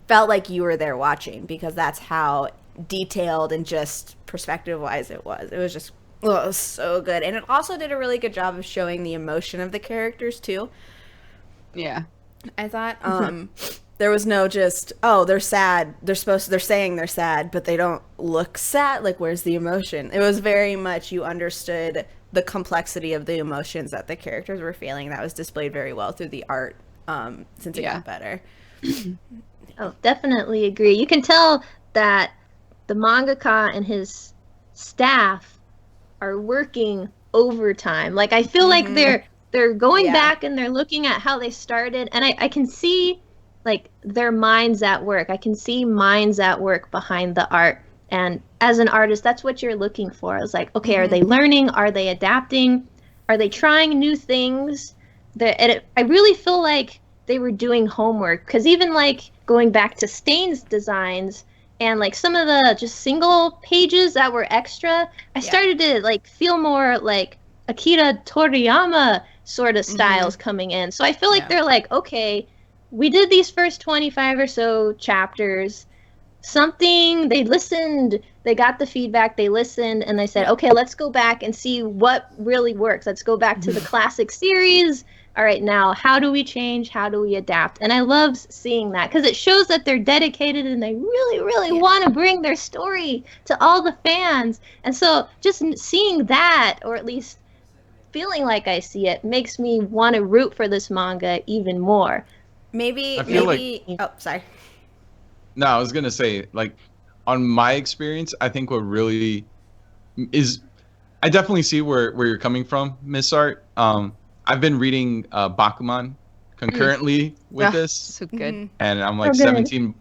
felt like you were there watching because that's how detailed and just perspective-wise it was. It was just it was so good. And it also did a really good job of showing the emotion of the characters too. Yeah. I thought there was no just, oh, they're sad. They're saying they're sad, but they don't look sad. Like, where's the emotion? It was very much you understood the complexity of the emotions that the characters were feeling. That was displayed very well through the art since it got better. Oh, definitely agree. You can tell that the mangaka and his staff are working overtime. Like, I feel like they're going back and they're looking at how they started, and I can see like their minds at work. I can see minds at work behind the art. And as an artist, that's what you're looking for. It's like, okay, are they learning? Are they adapting? Are they trying new things? I really feel like they were doing homework, because even like going back to Stain's designs and like some of the just single pages that were extra, I started to like feel more like Akira Toriyama sort of styles coming in. So I feel like they're like, okay, we did these first 25 or so chapters. They listened, they got the feedback, they listened, and they said, okay, let's go back and see what really works. Let's go back to the classic series. All right, now, how do we change? How do we adapt? And I love seeing that because it shows that they're dedicated and they really, really want to bring their story to all the fans. And so just seeing that, or at least feeling like I see it, makes me want to root for this manga even more. Maybe, oh, sorry. No, I was gonna say, like, on my experience, I think what really is, I definitely see where you're coming from, MissArt. I've been reading Bakuman concurrently with this, so good. and I'm like 17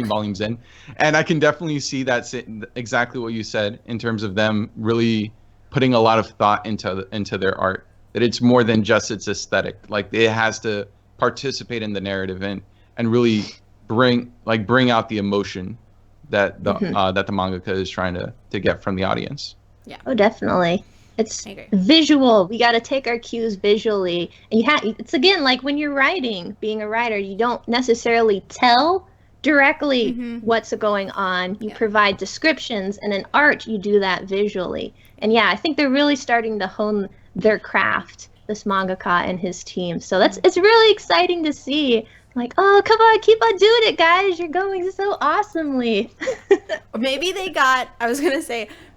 volumes in, and I can definitely see that exactly what you said in terms of them really putting a lot of thought into their art. That it's more than just its aesthetic. Like, it has to participate in the narrative and really bring out the emotion that the that the mangaka is trying to get from the audience. Yeah. Oh, definitely. It's visual. We got to take our cues visually. And it's again like when you're writing, being a writer, you don't necessarily tell directly what's going on. You provide descriptions, and in art, you do that visually. And yeah, I think they're really starting to hone their craft, this mangaka and his team. So it's really exciting to see. Like, oh, come on, keep on doing it, guys. You're going so awesomely. Maybe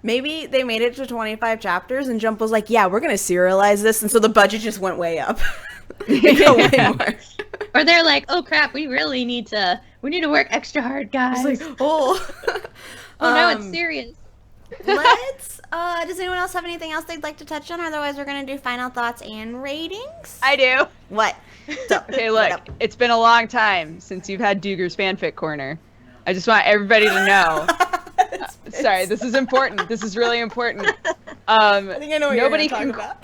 maybe they made it to 25 chapters and Jump was like, yeah, we're going to serialize this. And so the budget just went way up. They go way more. Or they're like, oh, crap, we need to work extra hard, guys. It's like, oh. No, it's serious. Does anyone else have anything else they'd like to touch on? Otherwise, we're going to do final thoughts and ratings. I do. What? Okay, look, it's been a long time since you've had Duger's Fanfic Corner. I just want everybody to know. Sorry, this is important. This is really important. I think I know what you're talking about.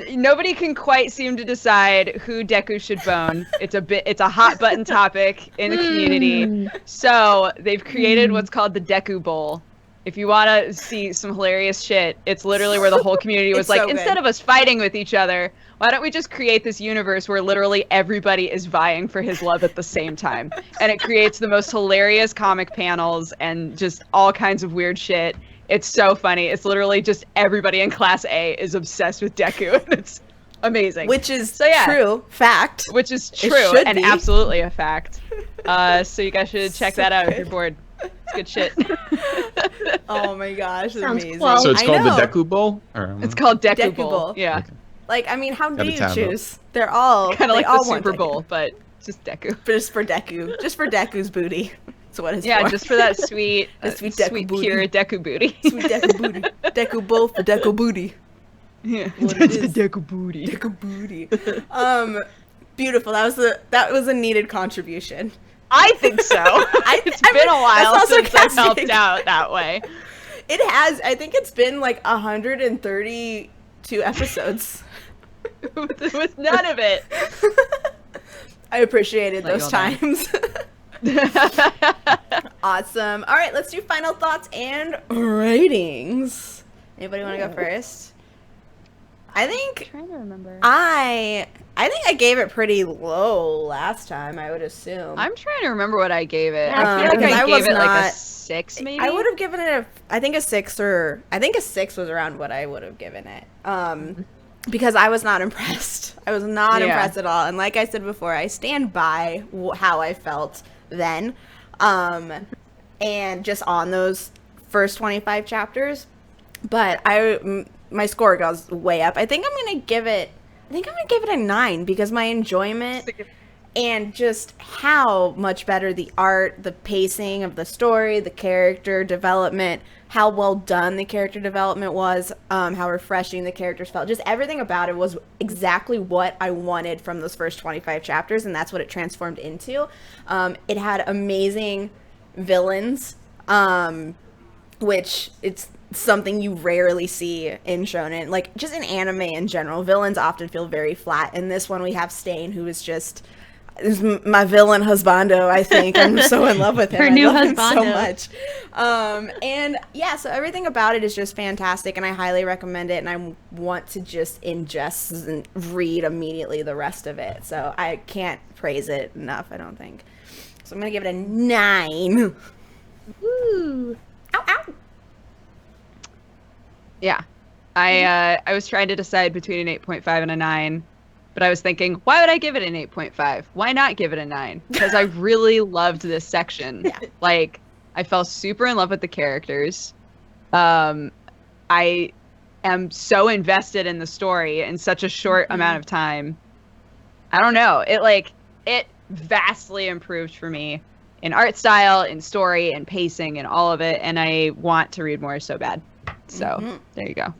Nobody can quite seem to decide who Deku should bone. It's a hot button topic in the community. So they've created what's called the Deku Bowl. If you want to see some hilarious shit, it's literally where the whole community was like, instead of us fighting with each other, why don't we just create this universe where literally everybody is vying for his love at the same time? And it creates the most hilarious comic panels and just all kinds of weird shit. It's so funny. It's literally just everybody in Class A is obsessed with Deku, and it's amazing. Which is true. Fact. Which is true and absolutely a fact. So you guys should check that out if you're bored. It's good shit. Oh my gosh, it's amazing. So it's called the Deku Bowl? It's called Deku Bowl. Yeah. Okay. Like, I mean, how do you choose? They're all kind of like the Super Deku. Bowl, but just Deku. But just for Deku. Just for Deku's booty. That's what it's for. Yeah, just for that sweet, sweet Deku booty. Pure Deku booty. Sweet Deku booty. Deku Bowl for Deku booty. Yeah, it's the Deku booty. Deku booty. Beautiful. That was a needed contribution. I think so. It's been a while since I've helped out that way. It has. I think it's been like 132 2 episodes. With none of it. I appreciated Let those you all down. times. Awesome. All right, let's do final thoughts and ratings. Anybody want to go first? I think Trying to remember. I think I gave it pretty low last time, I would assume. I'm trying to remember what I gave it. Um, I feel like because I I was gave it like not- a 6, maybe. I would have given it I think a 6 was around what I would have given it. Because I was not impressed. I was not impressed at all. And like I said before, I stand by how I felt then. And just on those first 25 chapters. But my score goes way up. I think I'm going to give it a 9 because my enjoyment and just how much better the art, the pacing of the story, the character development, how well done the character development was, how refreshing the characters felt. Just everything about it was exactly what I wanted from those first 25 chapters, and that's what it transformed into. It had amazing villains, which it's something you rarely see in shonen. Like, just in anime in general, villains often feel very flat. In this one, we have Stain, who is my villain husbando, I think. I'm so in love with him. Her new I love him so husbando. much. And yeah, so everything about it is just fantastic, and I highly recommend it, and I want to just ingest and read immediately the rest of it. So I can't praise it enough, I don't think. So I'm going to give it a 9. Woo. Ow, ow. Yeah. I was trying to decide between an 8.5 and a 9, but I was thinking, why would I give it an 8.5? Why not give it a 9? Because I really loved this section. Yeah. Like, I fell super in love with the characters. I am so invested in the story in such a short amount of time. I don't know. It vastly improved for me in art style, in story, and pacing, and all of it, and I want to read more so bad. So, there you go.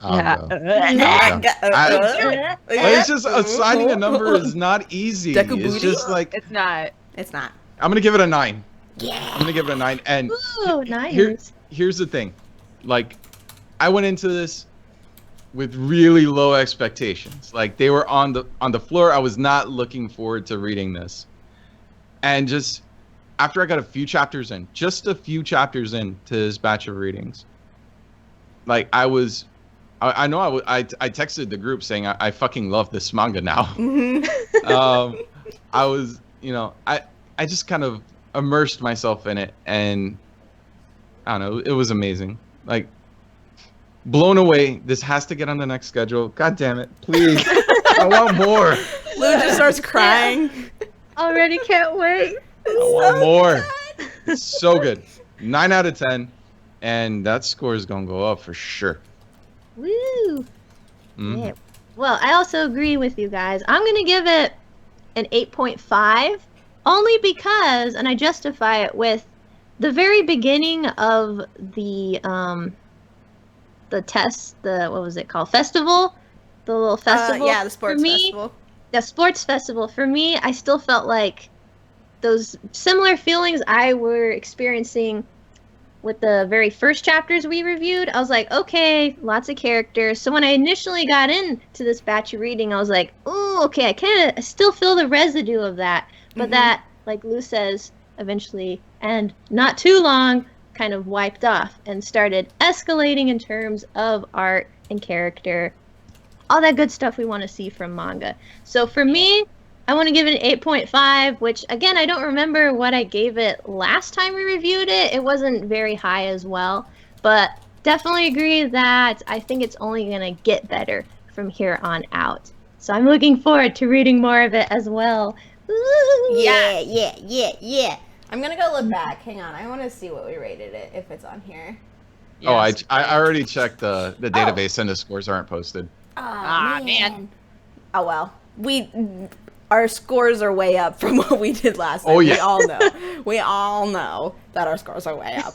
I'll go. Yeah. It's just assigning a number is not easy. Deku It's booty? just like It's not. It's not. I'm gonna give it a 9. Yeah. I'm gonna give it a 9. And Ooh, nice. here's the thing, like, I went into this with really low expectations. Like, they were on the floor. I was not looking forward to reading this, and just after I got just a few chapters in to this batch of readings, like, I texted the group saying I fucking love this manga now. I was, I just kind of immersed myself in it, and I don't know, it was amazing. Like, blown away. This has to get on the next schedule. God damn it, please. I want more. Lou just starts crying. Already can't wait. I want more. It's so good. 9 out of 10, and that score is gonna go up for sure. Woo. Mhm. Yeah. Well, I also agree with you guys. I'm going to give it an 8.5 only because, and I justify it with the very beginning of the test, what was it called? Festival? The little festival. Yeah, the sports For me, festival. The sports festival. For me, I still felt like those similar feelings I were experiencing with the very first chapters we reviewed. I was like, okay, lots of characters. So when I initially got into this batch of reading, I was like, oh, okay, I still feel the residue of that. But that, like Lou says, eventually, and not too long, kind of wiped off and started escalating in terms of art and character. All that good stuff we want to see from manga. So for me, I want to give it an 8.5, which, again, I don't remember what I gave it last time we reviewed it. It wasn't very high as well. But definitely agree that I think it's only going to get better from here on out. So I'm looking forward to reading more of it as well. Ooh. Yeah. I'm gonna go look back. Hang on. I want to see what we rated it, if it's on here. Oh, Yes. I already checked the database, and the scores aren't posted. Oh, man. Oh, well. Our scores are way up from what we did last time. Oh, yeah. We all know that our scores are way up.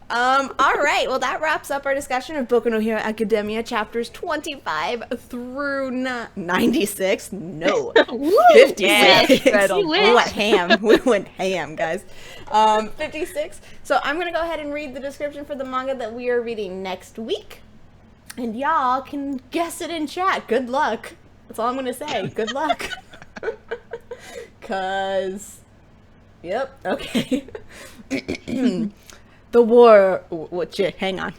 All right. Well, that wraps up our discussion of Boku no Hero Academia chapters 25 through 96. No, 56. Yes, We went ham. We went ham, guys. 56. So I'm going to go ahead and read the description for the manga that we are reading next week. And y'all can guess it in chat. Good luck. That's all I'm going to say. Good luck. Cause, yep, okay. The war, hang on.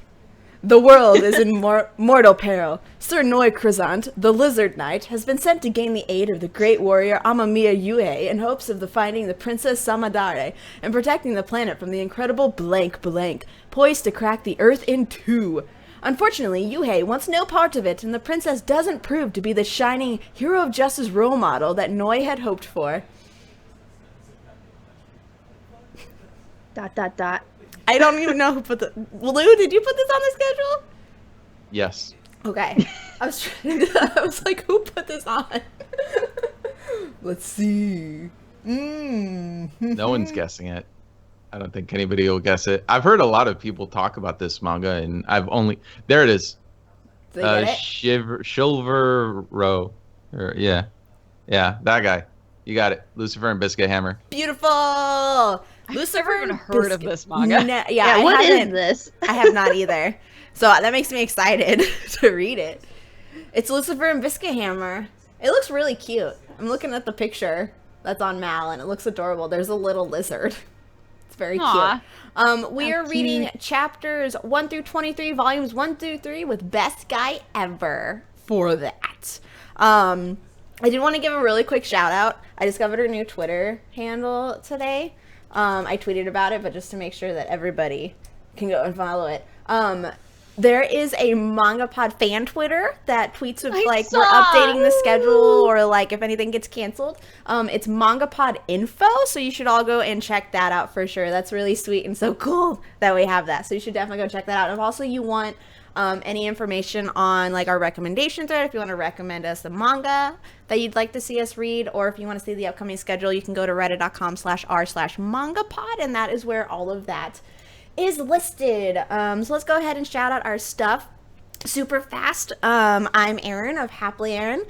The world is in mortal peril. Sir Noi Crescent, the Lizard Knight, has been sent to gain the aid of the great warrior Amamiya Yuhei in hopes of finding the Princess Samadare and protecting the planet from the incredible blank, poised to crack the Earth in two. Unfortunately, Yuhei wants no part of it, and the princess doesn't prove to be the shining hero of justice role model that Noi had hoped for. ... I don't even know who put the... Lou, did you put this on the schedule? Yes. Okay. I was like, who put this on? Let's see. No one's guessing it. I don't think anybody will guess it. I've heard a lot of people talk about this manga, and I've only... There it is. Silver Row. Yeah, that guy. You got it. Lucifer and Biscuit Hammer. Beautiful. Lucifer I've never even heard of this manga. What is this? I have not either. So that makes me excited to read it. It's Lucifer and Biscuit Hammer. It looks really cute. I'm looking at the picture that's on Mal, and it looks adorable. There's a little lizard. It's very Aww. cute. We are reading chapters 1 through 23, volumes 1 through 3 with Best Guy Ever for that. I did want to give a really quick shout out. I discovered her new Twitter handle today. I tweeted about it, but just to make sure that everybody can go and follow it. There is a MangaPod fan Twitter that tweets with, like, we're updating the schedule or, like, if anything gets canceled. It's MangaPod info, so you should all go and check that out for sure. That's really sweet and so cool that we have that. So you should definitely go check that out. And if also you want any information on, like, our recommendation thread, if you want to recommend us a manga that you'd like to see us read, or if you want to see the upcoming schedule, you can go to reddit.com/r/mangapod, and that is where all of that is listed. So let's go ahead and shout out our stuff super fast. I'm Erin of Happily Erin.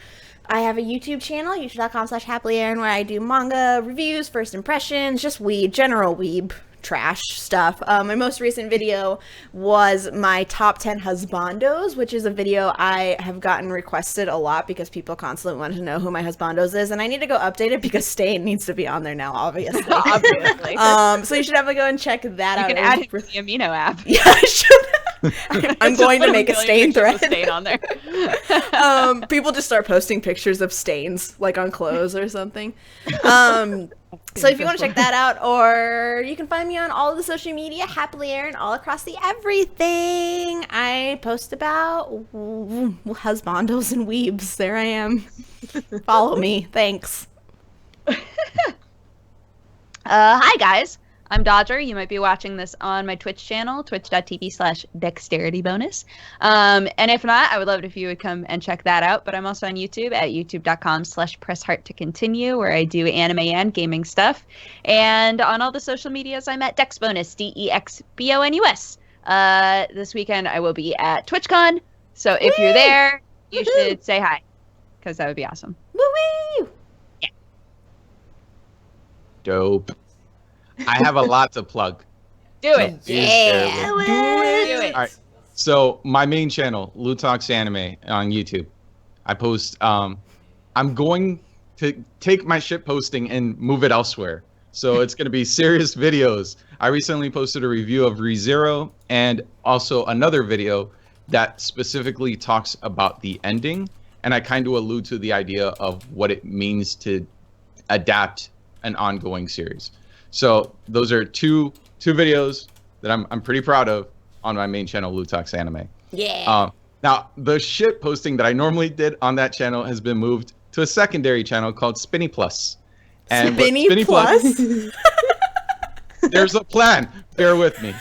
I have a YouTube channel, youtube.com/happilyerin, where I do manga reviews, first impressions, just general weeb trash stuff. My most recent video was my top 10 husbandos, which is a video I have gotten requested a lot because people constantly want to know who my husbandos is, and I need to go update it because Stain needs to be on there now, obviously. Obviously. So you should definitely go and check that out. You can add it to the Amino app. Yeah, I should. I'm going to make a Stain thread. Stain on there. People just start posting pictures of stains, like on clothes or something. So if you want to check that out, or you can find me on all of the social media, Happily Erin, all across the everything. I post about husbandos and weebs. There I am. Follow me. Thanks. Hi guys, I'm Dodger. You might be watching this on my Twitch channel, twitch.tv/dexterity-bonus. And if not, I would love it if you would come and check that out. But I'm also on YouTube at youtube.com/presshearttocontinue, where I do anime and gaming stuff. And on all the social medias, I'm at DexBonus, DEXBONUS. This weekend, I will be at TwitchCon. So if you're there, you should say hi, because that would be awesome. Woo-wee! Yeah. Dope. I have a lot to plug. Do it. Yeah. Do it. All right. So my main channel, Lou Talks Anime on YouTube. I post. I'm going to take my shit posting and move it elsewhere. So it's going to be serious videos. I recently posted a review of ReZero and also another video that specifically talks about the ending, and I kind of allude to the idea of what it means to adapt an ongoing series. So those are two videos that I'm pretty proud of on my main channel, Lou Talks Anime. Yeah. Now the shit posting that I normally did on that channel has been moved to a secondary channel called Spinny Plus. And Spinny Plus? There's a plan. Bear with me.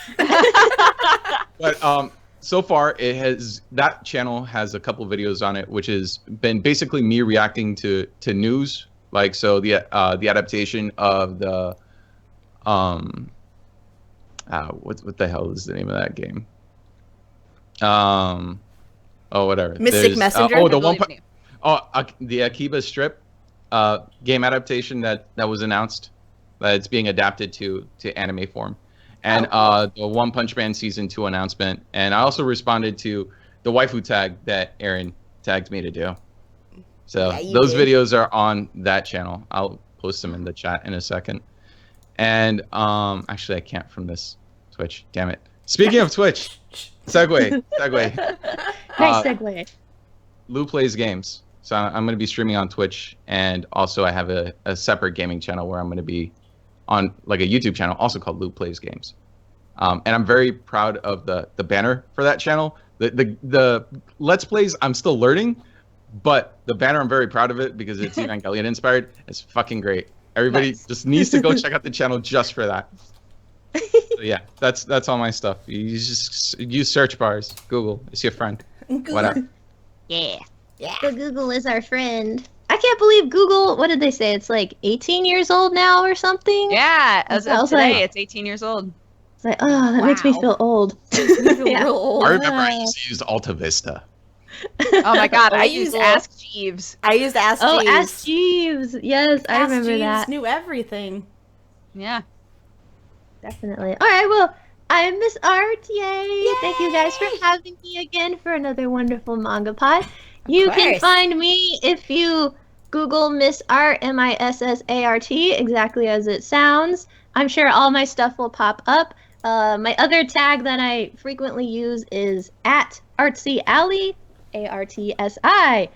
But so far that channel has a couple videos on it, which has been basically me reacting to news, like the adaptation of the what the hell is the name of that game? Whatever. Mystic Messenger? The Akiba Strip game adaptation that was announced. That it's being adapted to anime form. And the One Punch Man Season 2 announcement. And I also responded to the waifu tag that Aaron tagged me to do. So those videos are on that channel. I'll post them in the chat in a second. And actually, I can't from this Twitch. Damn it. Speaking of Twitch, segue. Nice segue. Lou plays games. So I'm going to be streaming on Twitch. And also I have a separate gaming channel where I'm going to be on like a YouTube channel also called Lou Plays Games. And I'm very proud of the banner for that channel. The Let's Plays, I'm still learning. But the banner, I'm very proud of it because it's Evangelion inspired. It's fucking great. Everybody just needs to go check out the channel just for that. So yeah, that's all my stuff. You just use search bars. Google. It's your friend. Whatever. Yeah. So Google is our friend. I can't believe Google, what did they say? It's like 18 years old now or something? Yeah, as of today, it's 18 years old. It's like, oh, that makes me feel old. Real old. I remember I used to use Alta Vista. Oh my god, I use used Ask Jeeves. I used Ask Jeeves. Oh, Ask Jeeves. Yes, I remember Jeeves that. knew everything. Yeah. Definitely. All right, well, I'm MissArt. Yay! Thank you guys for having me again for another wonderful manga pod. You can find me if you Google MissArt, MissArt, exactly as it sounds. I'm sure all my stuff will pop up. My other tag that I frequently use is at Artsy Alley, ArtsiLli.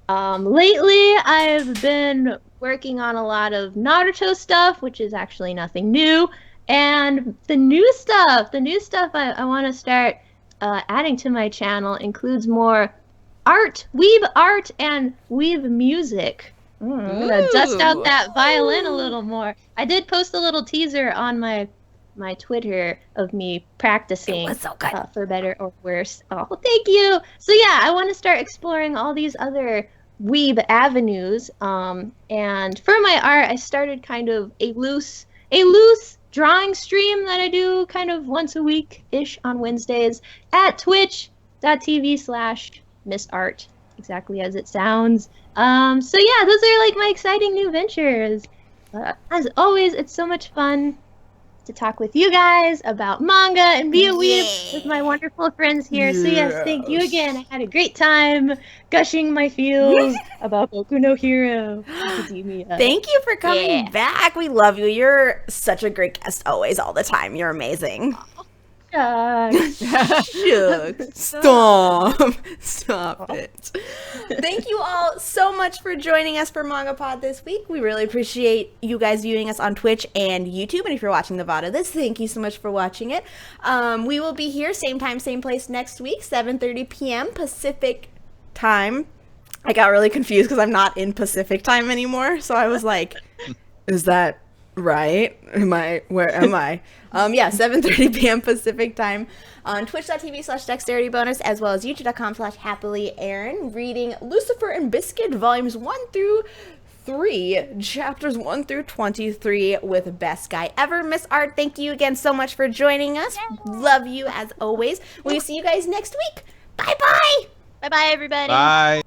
Lately, I've been working on a lot of Naruto stuff, which is actually nothing new. And the new stuff I want to start adding to my channel includes more art, weeb art, and weeb music. I'm gonna dust out that violin a little more. I did post a little teaser on my Twitter of me practicing. It was so good. For better or worse. Oh, well, thank you. So yeah, I want to start exploring all these other weeb avenues. And for my art, I started kind of a loose drawing stream that I do kind of once a week-ish on Wednesdays at twitch.tv/MissArt, exactly as it sounds. So yeah, those are like my exciting new ventures. As always, it's so much fun to talk with you guys about manga and be a weeb with my wonderful friends here. So yes, thank you again. I had a great time gushing my feels about Boku no Hero Academia. Thank you for coming back. We love you. You're such a great guest always, all the time. You're amazing. Shucks. Stop it. Thank you all so much for joining us for MangaPod this week. We really appreciate you guys viewing us on Twitch and YouTube. And if you're watching the VOD of this, thank you so much for watching it. We will be here same time, same place next week, 7:30 p.m. Pacific time. I got really confused because I'm not in Pacific time anymore. So I was like, is that right? Where am I? 7:30 p.m. Pacific time on twitch.tv/dexterity-bonus, as well as youtube.com/happily-aaron, reading Lucifer and Biscuit volumes 1 through 3, chapters 1 through 23 with Best Guy Ever. MissArt, thank you again so much for joining us. Love you as always. We'll see you guys next week. Bye-bye. Bye-bye, everybody. Bye.